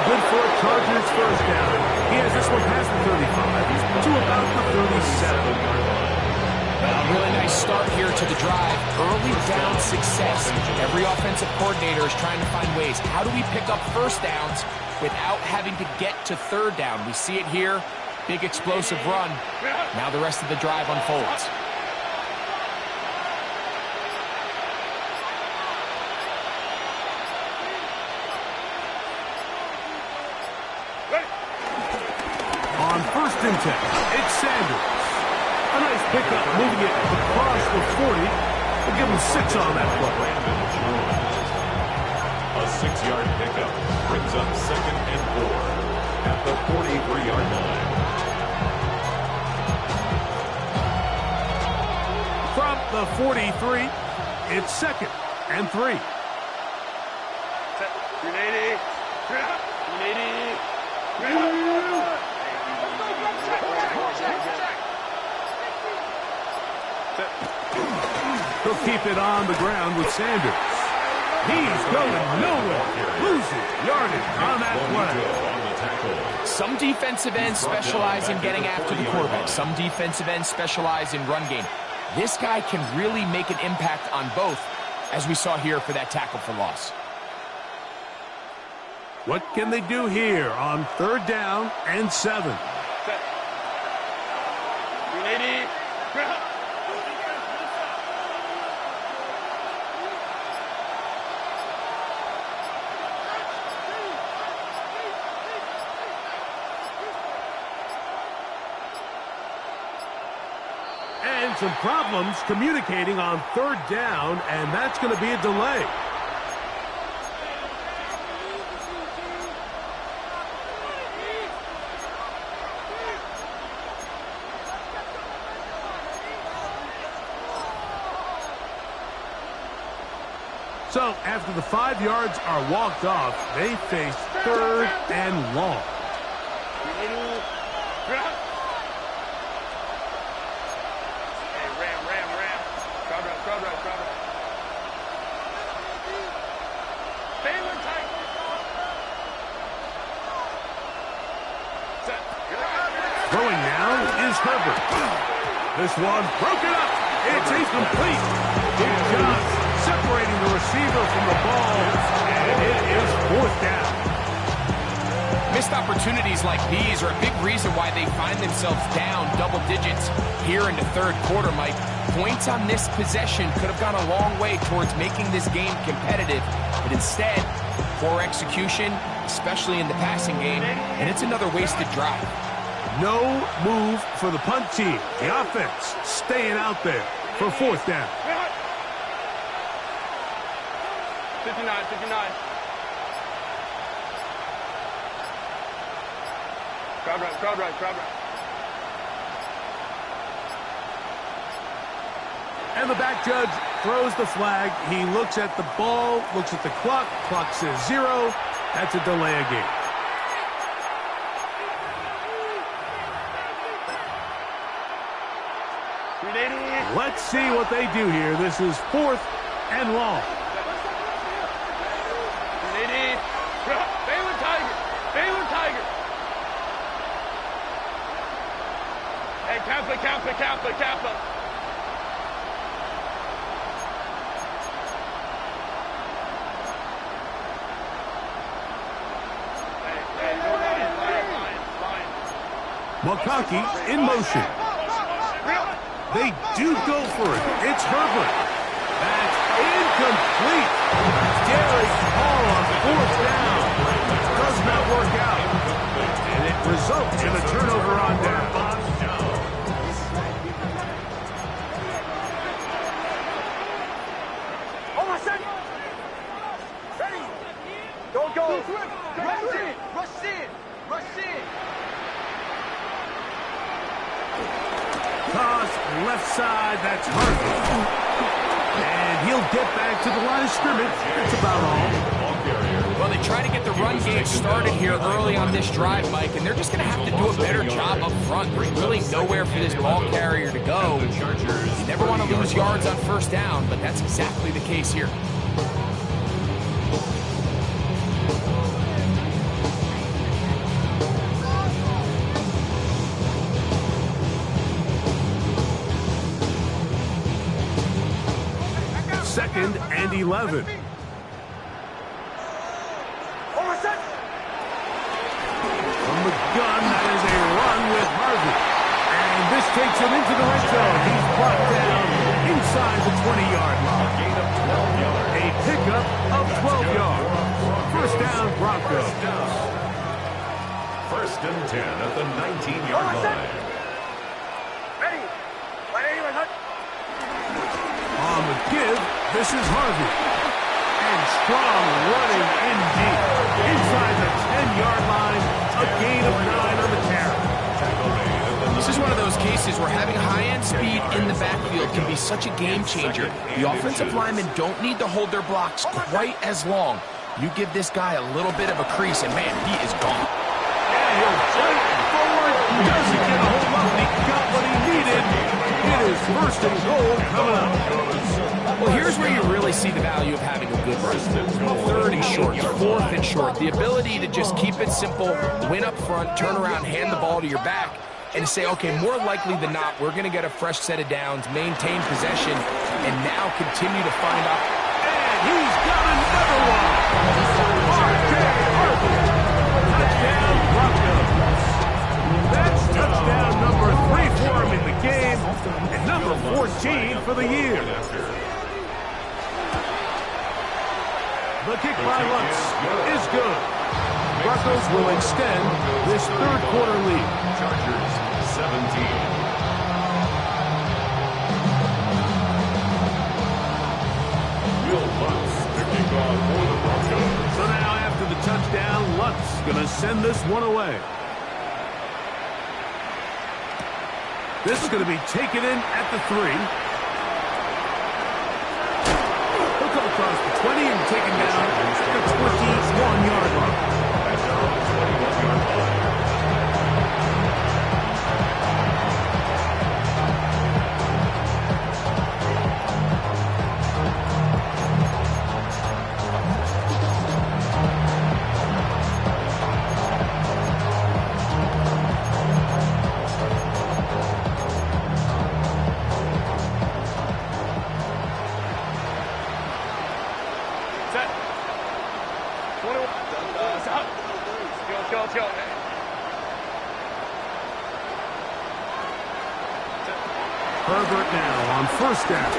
good for a Chargers first down. He has this one past the 35 to about the 37-yard line. A really nice start here to the drive. Early down success. Every offensive coordinator is trying to find ways. How do we pick up first downs without having to get to third down? We see it here. Big explosive run. Now the rest of the drive unfolds. On 1st and 10, it's Sanders. A nice pickup, moving it across the 40. We'll give him 6 on that play. A 6-yard pickup brings up 2nd and 4 at the 43-yard line. From the 43, it's 2nd and 3. 380. 380. He'll keep it on the ground with Sanders. He's going nowhere. Losing yardage on that play. Some defensive ends specialize in getting after the quarterback. Some defensive ends specialize in run game. This guy can really make an impact on both, as we saw here for that tackle for loss. What can they do here on 3rd down and 7? 380. And some problems communicating on 3rd down, and that's going to be a delay. So after the 5 yards are walked off, they face 3rd and long. Throwing now is Herbert. This one broken up. It's incomplete. Good job separating the receiver from the ball, and it is 4th down. Missed opportunities like these are a big reason why they find themselves down double digits here in the 3rd quarter, Mike. Points on this possession could have gone a long way towards making this game competitive, but instead, poor execution, especially in the passing game, and it's another wasted drive. No move for the punt team. The offense staying out there for 4th down. 59, 59. Crowd right, crowd right, crowd right. And the back judge throws the flag. He looks at the ball, looks at the clock. Clock says 0. That's a delay of game. Let's see what they do here. This is 4th and long. Baylor Tiger. Baylor Tiger. Hey, Kappa, Kappa, Kappa, Kappa. Hey, no line. McConkey in motion. They do go for it. It's Herbert. That's incomplete. Derek Hall on 4th down. Does not work out. And it results in a turnover on down. Oh, my second. Ready. Don't go. Rush in. Rush in. Rush in. Toss left side, that's Harvey. And he'll get back to the line of scrimmage. That's about all. Well, they try to get the run game started here early on this drive, Mike, and they're just going to have to do a better job up front. There's really nowhere for this ball carrier to go. You never want to lose yards on 1st down, but that's exactly the case here. and 11. From the gun, that is a run with Harvey. And this takes him into the red zone. He's brought down inside the 20-yard line. A gain of 12 yards. A pickup of 12 yards. First down, Broncos. First and 10 at the 19-yard line. On the give, this is Harvey. And strong running in deep. Inside the 10-yard line, a gain of 9 on the carry. This is one of those cases where having high-end speed in the backfield can be such a game changer. The offensive linemen don't need to hold their blocks quite as long. You give this guy a little bit of a crease, and man, he is gone. And he'll fight forward. Doesn't get a hold up. He got what he needed. It is first and goal coming up. Well, here's where you really see the value of having a good run. Third and short, fourth and short. The ability to just keep it simple, win up front, turn around, hand the ball to your back, and say, okay, more likely than not, we're going to get a fresh set of downs, maintain possession, and now continue to find out. And he's got another one. Touchdown, Broncos. That's touchdown number 3 for him in the game, and number 14 for the year. The kick by Lutz is good. Broncos will extend this third quarter lead. Chargers 17. Will Lutz picking off for the Broncos. So now after the touchdown, Lutz going to send this one away. This is going to be taken in at the 3. He'll come across the 20 and taken down at the 21-yard line. Herbert now on first down.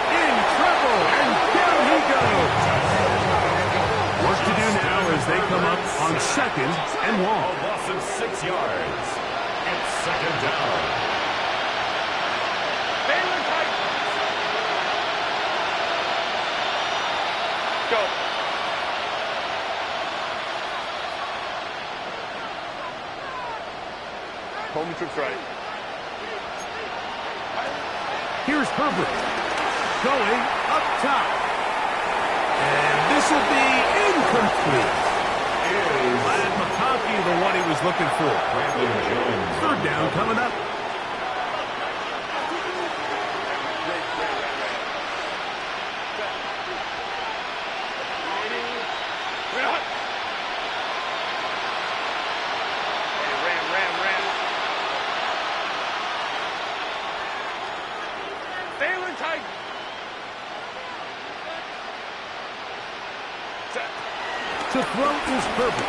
In trouble, and down he goes. Work to do now as they come up on second and long. A loss of 6 yards. It's second down. Go. Home trips right. Here's Herbert going up top. And this will be incomplete. Glad McConkey the one he was looking for. Third down coming up. To throw is Herbert.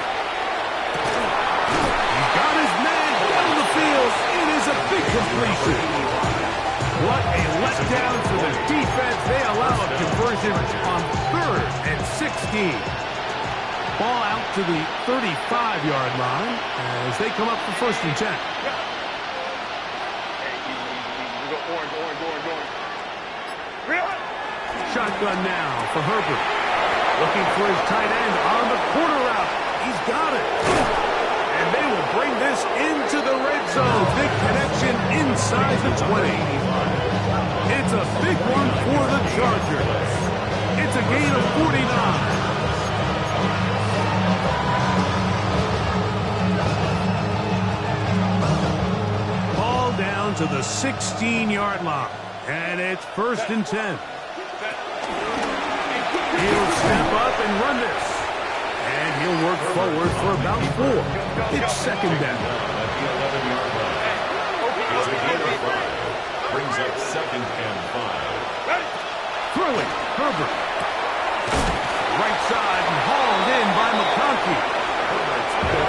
He's got his man down the field. It is a big completion. What a letdown for the defense. They allow a conversion on 3rd and 16. Ball out to the 35-yard line as they come up for first and 10. Shotgun now for Herbert. Looking for his tight end on the corner route. He's got it. And they will bring this into the red zone. Big connection inside the 20. It's a big one for the Chargers. It's a gain of 49. Ball down to the 16-yard line. And it's first and 10. He'll step up and run this. And he'll work forward for about 4. It's second down. At the 11-yard line. It's a gain of 5. Brings up second and 5. Throwing, Herbert. Right side and hauled in by McConkey.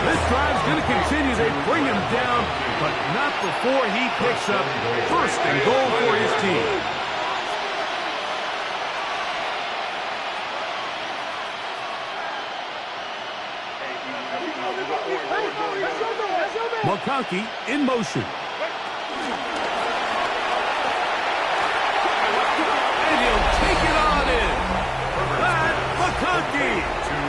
This drive's going to continue. They bring him down, but not before he picks up first and goal for his team. McConkey in motion. And he'll take it on in. That McConkey.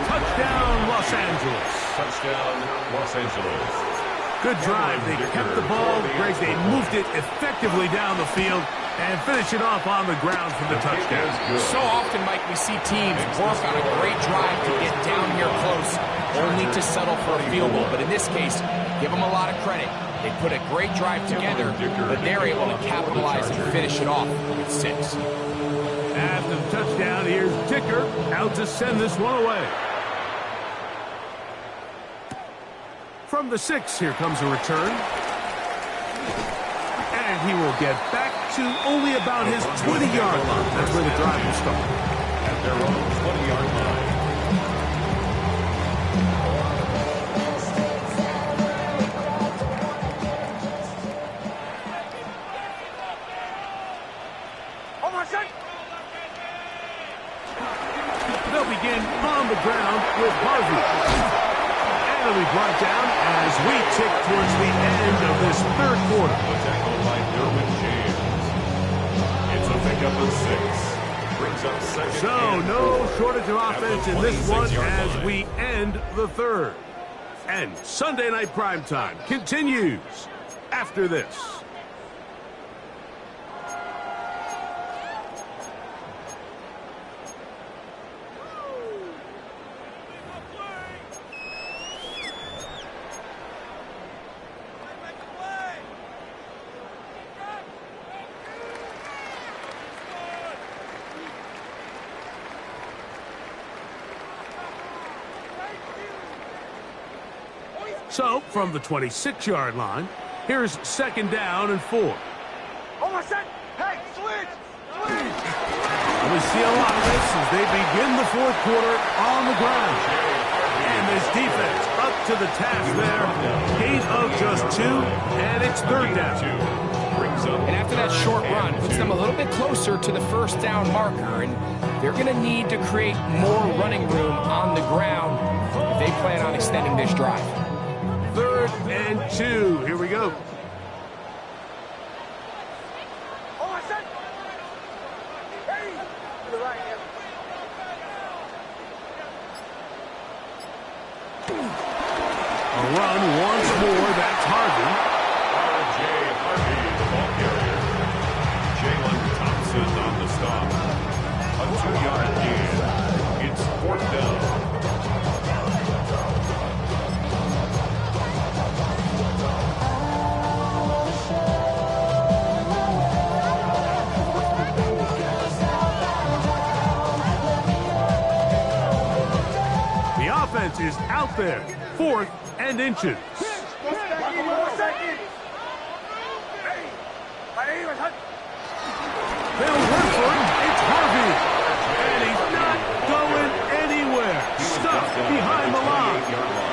Touchdown, Los Angeles. Touchdown, Los Angeles. Good drive. They kept the ball. Greg, they moved it effectively down the field and finish it off on the ground for the touchdown. So often, Mike, we see teams work on a great drive to get down here close, only to settle for a field goal. But in this case, give them a lot of credit. They put a great drive together, but they're able to capitalize and finish it off with 6. After the touchdown, here's Dicker out to send this one away. From the 6, here comes a return. And he will get back to only about his 20-yard line. That's where the drive will start. At their own 20-yard line. They'll begin on the ground with Harvey. And he'll be brought down as we tick towards the end of this third quarter. A tackle by Derwin James. It's a pickup of 6. Brings up second. So no shortage of offense in this one as we end the third. And Sunday Night Primetime continues after this. So, from the 26-yard line, here's 2nd down and 4. Almost set. Hey, switch! Switch! And we see a lot of this as they begin the fourth quarter on the ground. And this defense up to the task there. Gain of just 2, and it's 3rd down. And after that short run, puts them a little bit closer to the 1st down marker, and they're going to need to create more running room on the ground if they plan on extending this drive. 3rd and 2. Here we go. Almost set. Hey! To the right, yeah. A run once more. That's Harvey. R.J. Harvey, the ball carrier. Jalen Thompson on the stop. A 2-yard gain. It's 4th down. Offense is out there. 4th and inches. They'll work for him. It's Harvey. And he's not going anywhere. Stuck behind the line.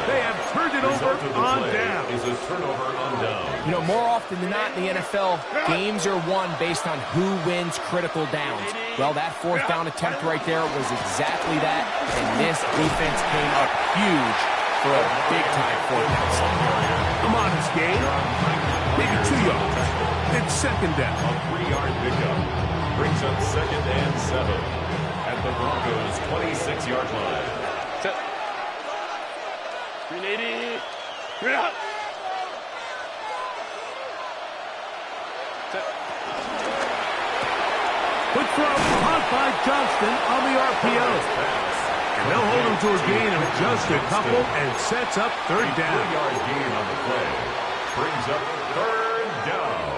They have turned it over on down. Is a turnover on down. You know, more often than not in the NFL, games are won based on who wins critical downs. Well, that 4th down attempt right there was exactly that, and this defense came up huge for a big-time 4th down. A modest gain, maybe 2 yards. It's 2nd down. A 3-yard pickup brings up 2nd and 7 at the Broncos' 26-yard line. Set. 380. Straight out. Quick throw, caught by Johnston on the RPO. And they'll hold him to a gain of just a couple and sets up 3rd down. 3-yard gain on the play brings up 3rd down.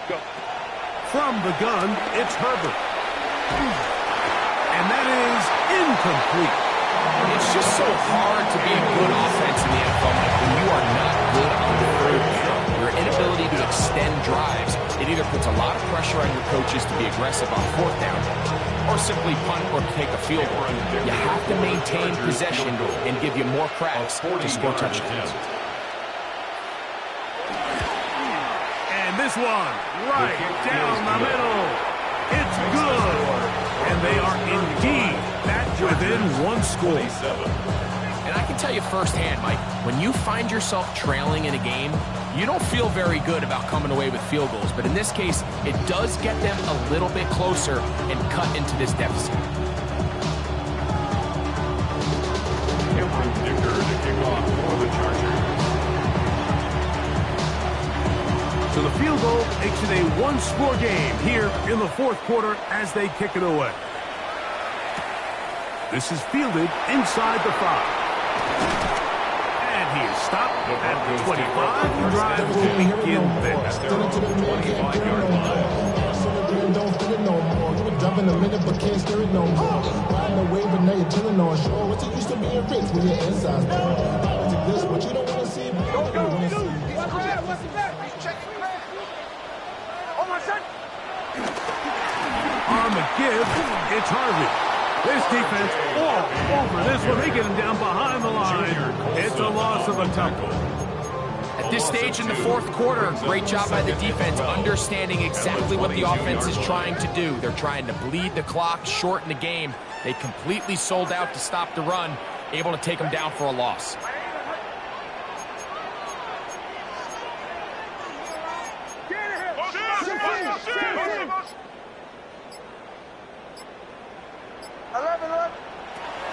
Go. From the gun, it's Herbert. And that is incomplete. It's just so hard to be a good offense in the NFL, Mike, when you are not good on third down. Your inability to extend drives, it either puts a lot of pressure on your coaches to be aggressive on fourth down or simply punt or take a field goal. You have to maintain possession and give you more cracks to score touchdowns. And this one, right down the middle. It's good. And they are indeed back within one score. And I can tell you firsthand, Mike, when you find yourself trailing in a game, you don't feel very good about coming away with field goals. But in this case, it does get them a little bit closer and cut into this deficit. Dicker to kick off for the Chargers. So the field goal makes it a one-score game here in the fourth quarter as they kick it away. This is fielded inside the 5. And he is stopped at the 25. The drive will begin there. Don't feel it no more. You were jumping a minute but can't steer it no more. Riding the wave but now you're chilling on shore. What's it used to being rich when your inside's born? To this, what you don't want to see. On the give, it's Harvey. This defense all over this one. They get him down behind the line. It's a loss of a tackle. At this stage in the fourth quarter, great job by the defense understanding exactly what the offense is trying to do. They're trying to bleed the clock, shorten the game. They completely sold out to stop the run, able to take them down for a loss.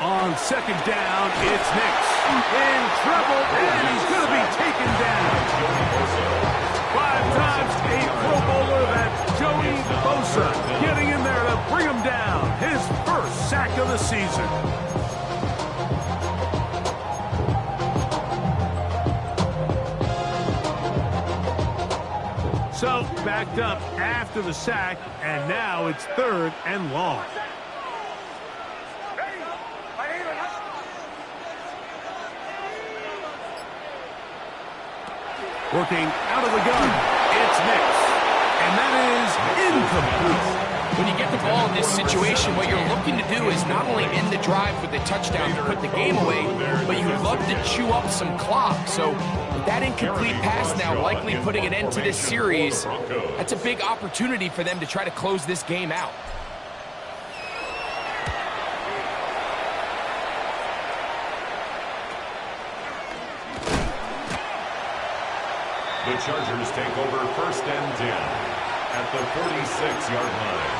On second down, it's Nix. In trouble, and he's going to be taken down. 5 times a Pro Bowler, that Joey Bosa, getting in there to bring him down. His first sack of the season. So, backed up after the sack, and now it's 3rd and long. Working out of the gun, it's Nix. And that is incomplete. When you get the ball in this situation, what you're looking to do is not only end the drive with a touchdown to put the game away, but you would love to chew up some clock. So with that incomplete pass now likely putting an end to this series, that's a big opportunity for them to try to close this game out. The Chargers take over 1st and 10 at the 46-yard line.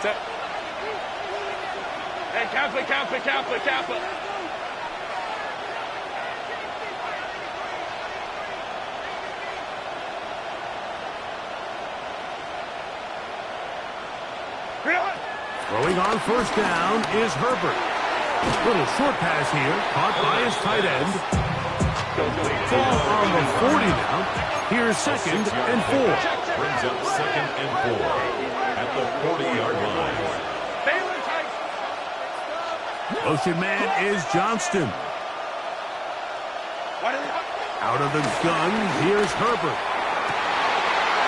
Set. Hey, camp it. Throwing on first down is Herbert. Little short pass here, caught by his tight end. Ball on the 40 now. Here's 2nd and 4. Brings up 2nd and 4 at the 40-yard line. Motion man is Johnston. Out of the gun, here's Herbert.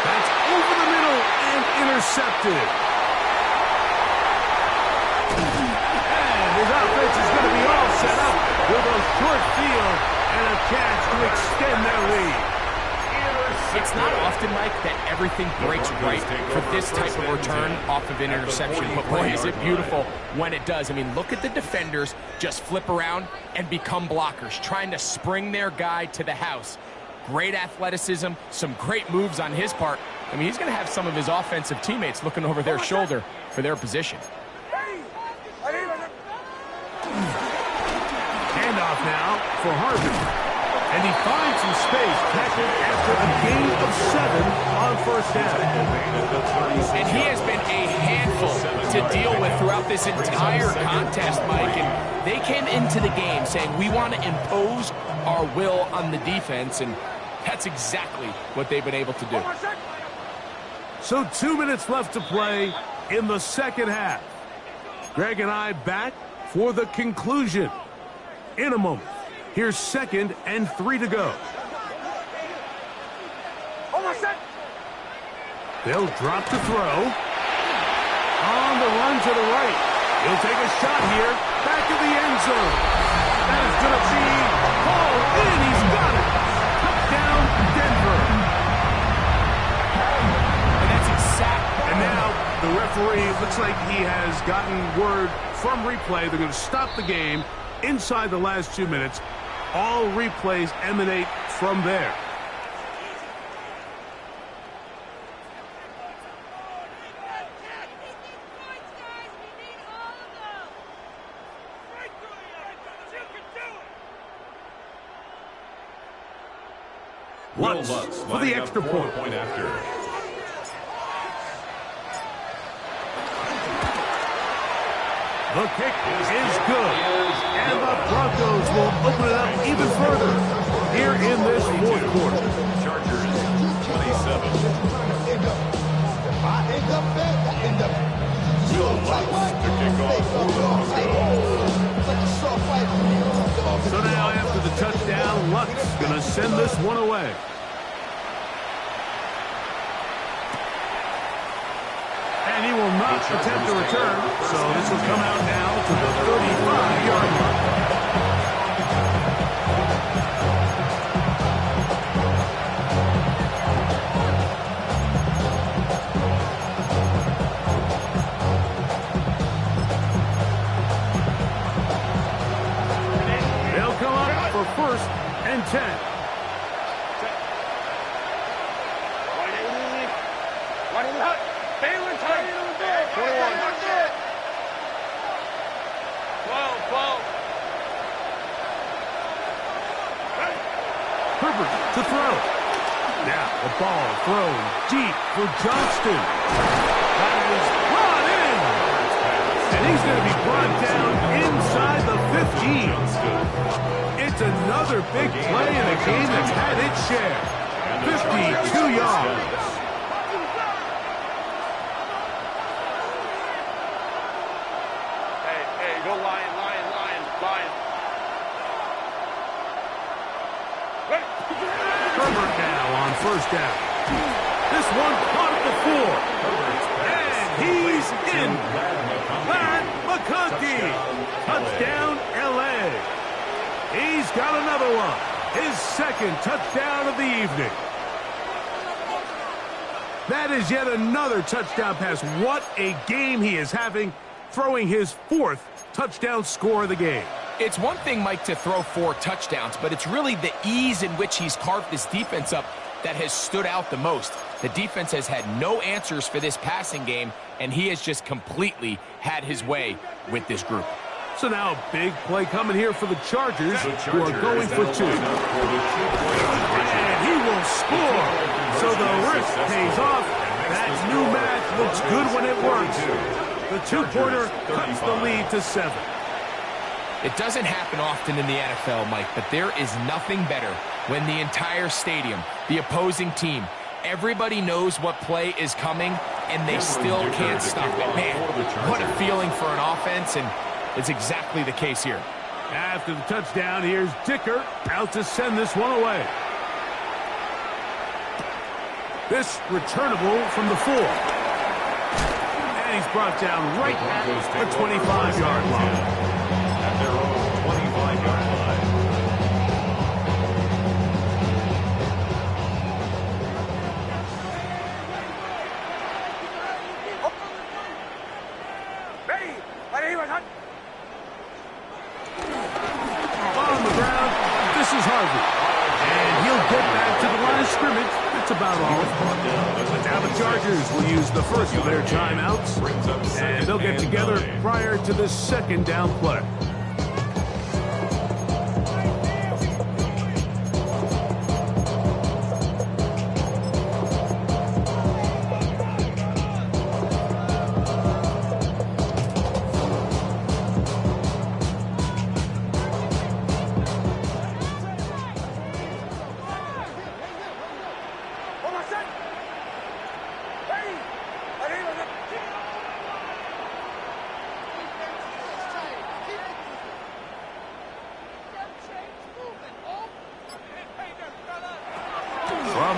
That's over the middle and intercepted. His offense is going to be all set up with a short field and a chance to extend their lead. It's not often, Mike, that everything breaks right for this type of return off of an interception. But boy, is it beautiful when it does. I mean, look at the defenders just flip around and become blockers, trying to spring their guy to the house. Great athleticism, some great moves on his part. I mean, he's going to have some of his offensive teammates looking over their shoulder for their position. Handoff now for Harvey. And he finds some space, tackled after a gain of 7 on first down. And he has been a handful to deal with throughout this entire contest, Mike. And they came into the game saying, we want to impose our will on the defense, and that's exactly what they've been able to do. So 2 minutes left to play in the second half. Greg and I back for the conclusion in a moment. Here's 2nd and 3 to go. They'll drop to throw. On the run to the right. He'll take a shot here. Back in the end zone. That is going to be hauled in. He's got it. Touchdown, Denver. And that's exactly. And now the referee looks like he has gotten word from replay. They're going to stop the game inside the last 2 minutes. All replays emanate from there. Lutz for the extra point. After. The kick is good. And the Broncos will open it up even further here in this fourth quarter. Chargers 27. Will Lutz to kick off for the Broncos. So now after the touchdown, Lutz going to send this one away. And he will not attempt a return, so this will come out now to the 35-yard line. They'll come up for 1st and 10. Herbert to throw. Now the ball thrown deep for Johnston. That is brought in. And he's going to be brought down inside the 15. It's another big play in a game that's had its share. 52 yards. Hey, go Lion. Herbert now on first down. This one caught at the 4. And he's in. Brad McConkey. Touchdown, L.A. He's got another one. His 2nd touchdown of the evening. That is yet another touchdown pass. What a game he is having, throwing his 4th touchdown score of the game. It's one thing, Mike, to throw 4 touchdowns, but it's really the ease in which he's carved this defense up that has stood out the most. The defense has had no answers for this passing game, and he has just completely had his way with this group. So now a big play coming here for the Chargers, who are going for 2. And he will score. So the risk pays off. That new math looks good when it works. The 2-pointer cuts the lead to 7. It doesn't happen often in the NFL, Mike, but there is nothing better when the entire stadium, the opposing team, everybody knows what play is coming, and they still can't stop it. Man, what a feeling for an offense, and it's exactly the case here. After the touchdown, here's Dicker out to send this one away. This returnable from the 4. And he's brought down right at the 25-yard line. At their own 25-yard line. On the ground, this is Harvey. And he'll get back to the line of scrimmage. That's about all. But now the Chargers will use the first of their timeouts. And they'll get together prior to the 2nd down play.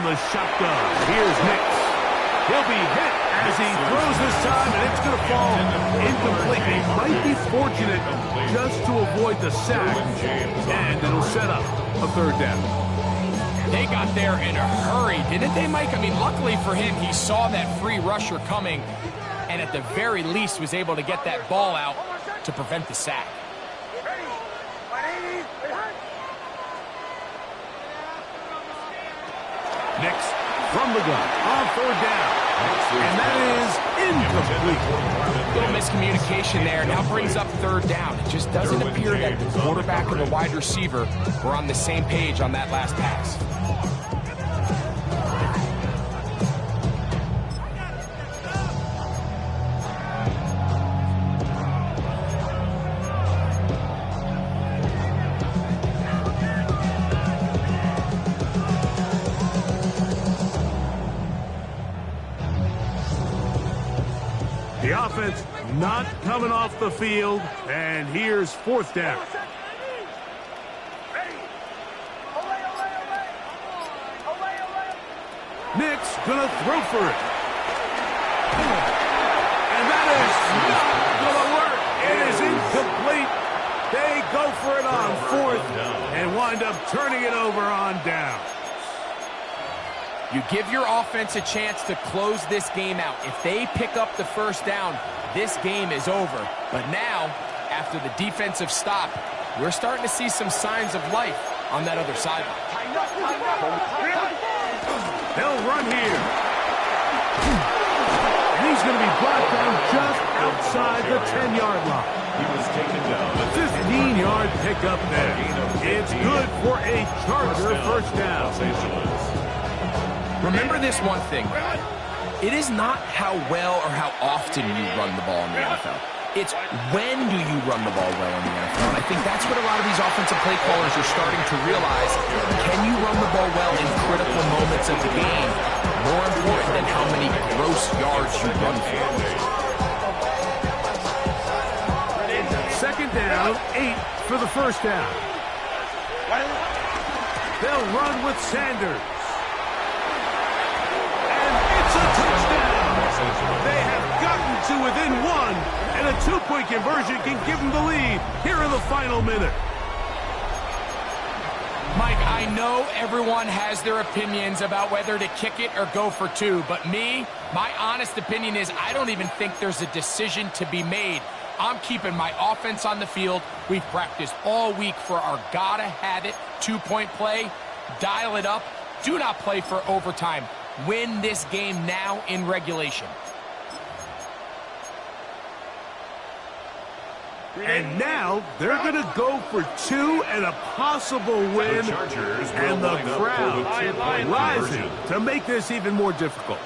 the shotgun. Here's Nix. He'll be hit as he throws this time, and it's going to fall incomplete. He might be fortunate just to avoid the sack, and it'll set up a third down. They got there in a hurry, didn't they, Mike? I mean, luckily for him, he saw that free rusher coming, and at the very least was able to get that ball out to prevent the sack. Nix from the gun on third down. And that is incomplete. Little miscommunication there. Now brings up third down. It just doesn't appear that the quarterback and the wide receiver were on the same page on that last pass. The offense not coming off the field, and here's fourth down. Nix gonna throw for it. And that is not gonna work. It is incomplete. They go for it on fourth and wind up turning it over on down. You give your offense a chance to close this game out. If they pick up the first down, this game is over. But now, after the defensive stop, we're starting to see some signs of life on that other sideline. They'll run here. And he's going to be brought down just outside the 10-yard line. He was taken down. 15-yard pickup there. It's good for a Charger first down. Remember this one thing. It is not how well or how often you run the ball in the NFL. It's when do you run the ball well in the NFL. And I think that's what a lot of these offensive play callers are starting to realize. Can you run the ball well in critical moments of the game? More important than how many gross yards you run for. Second down, 8 for the first down. They'll run with Sanders. They have gotten to within one, and a two-point conversion can give them the lead here in the final minute. Mike, I know everyone has their opinions about whether to kick it or go for two, but my honest opinion is I don't even think there's a decision to be made. I'm keeping my offense on the field. We've practiced all week for our gotta-have-it two-point play. Dial it up. Do not play for overtime. Win this game now in regulation. And now they're going to go for two and a possible win. And the crowd rising to make this even more difficult.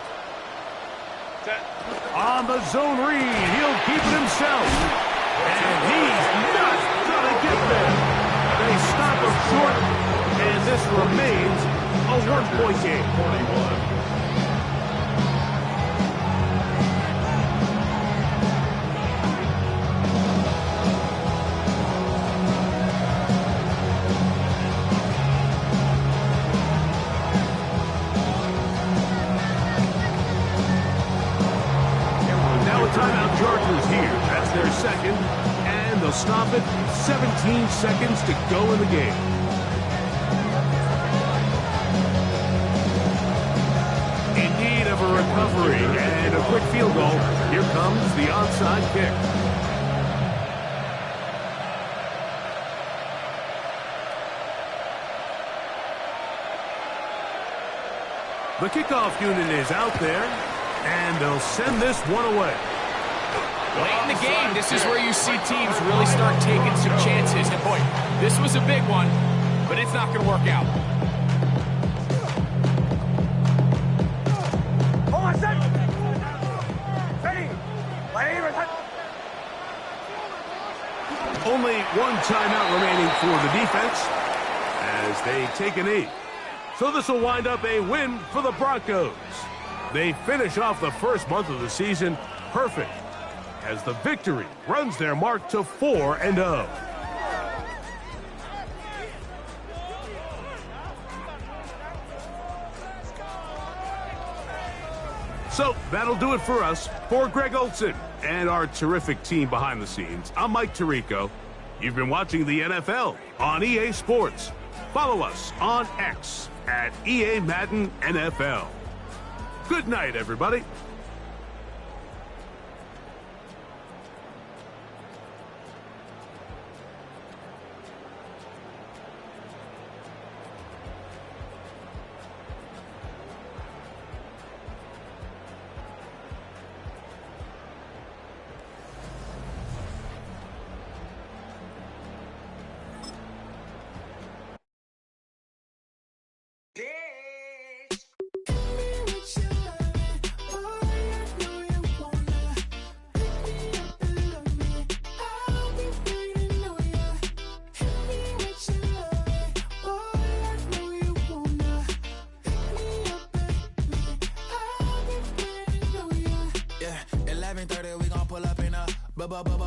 On the zone read, he'll keep it himself. And he's not going to get there. They stop him short, and this remains a one-point game. Timeout Chargers here. That's their second, and they'll stop it. 17 seconds to go in the game. In need of a recovery and a quick field goal. Here comes the onside kick. The kickoff unit is out there, and they'll send this one away. Late in the game, this is where you see teams really start taking some chances. And boy, this was a big one, but it's not going to work out. Only one timeout remaining for the defense as they take a knee. So this will wind up a win for the Broncos. They finish off the first month of the season perfect as the victory runs their mark to 4-0. So that'll do it for us. For Greg Olson and our terrific team behind the scenes, I'm Mike Tirico. You've been watching the NFL on EA Sports. Follow us on X at EA Madden NFL. Good night, everybody.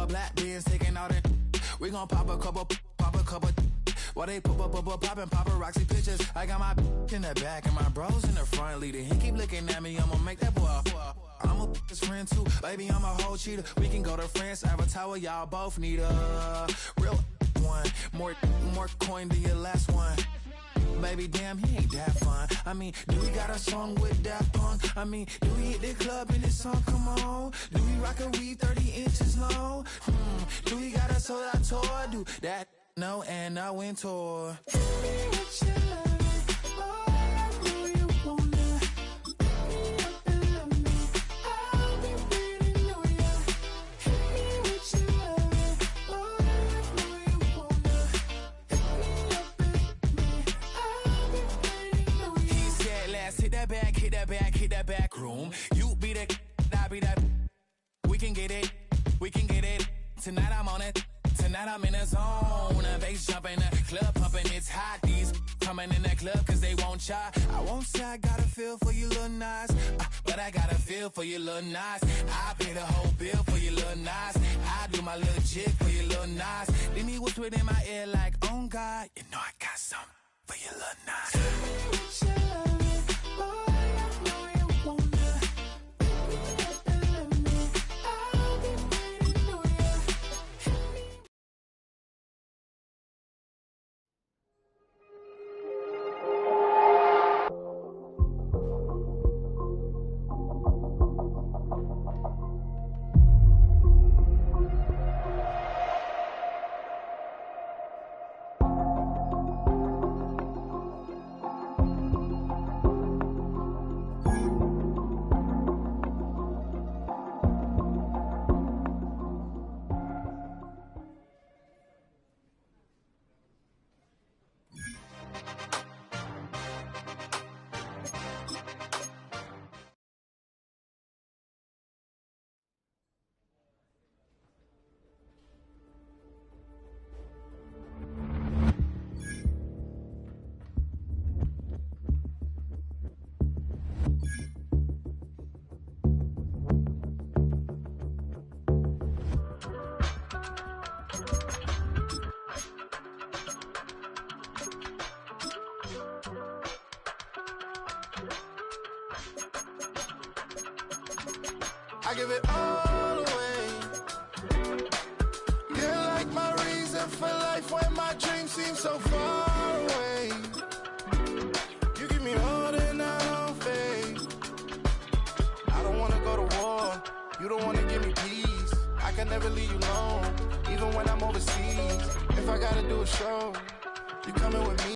Black beans taking out it. We gon' pop a couple. While they poppin' paparazzi pictures. I got my in the back and my bros in the front leading. He keep looking at me, I'ma make that boy. I'm a his friend too, baby, I'm a whole cheater. We can go to France, Avatar, y'all both need a real one. More coin than your last one. Baby, damn, he ain't that fun. I mean, do we got a song with that punk? I mean, do we hit the club in this song? Come on. Do we rock a weave 30 inches long? Do we got a sold out tour? Do that? No, and I went tour. Hit that back room. You be the, I be that. We can get it. Tonight I'm on it. Tonight I'm in the zone. A bass jumping, a club pumping. It's hot. These coming in the club cause they won't try. I won't say I got a feel for you little nice, but I got a feel for you little nice. I pay the whole bill for you little nice. I do my little jig for you little nice. Then he whispered in my ear like, oh God, you know I got something for you little nice. I give it all away. You're like my reason for life when my dreams seem so far away. You give me all that I don't fade. I don't wanna go to war. You don't wanna give me peace. I can never leave you alone, even when I'm overseas. If I gotta do a show, you coming with me.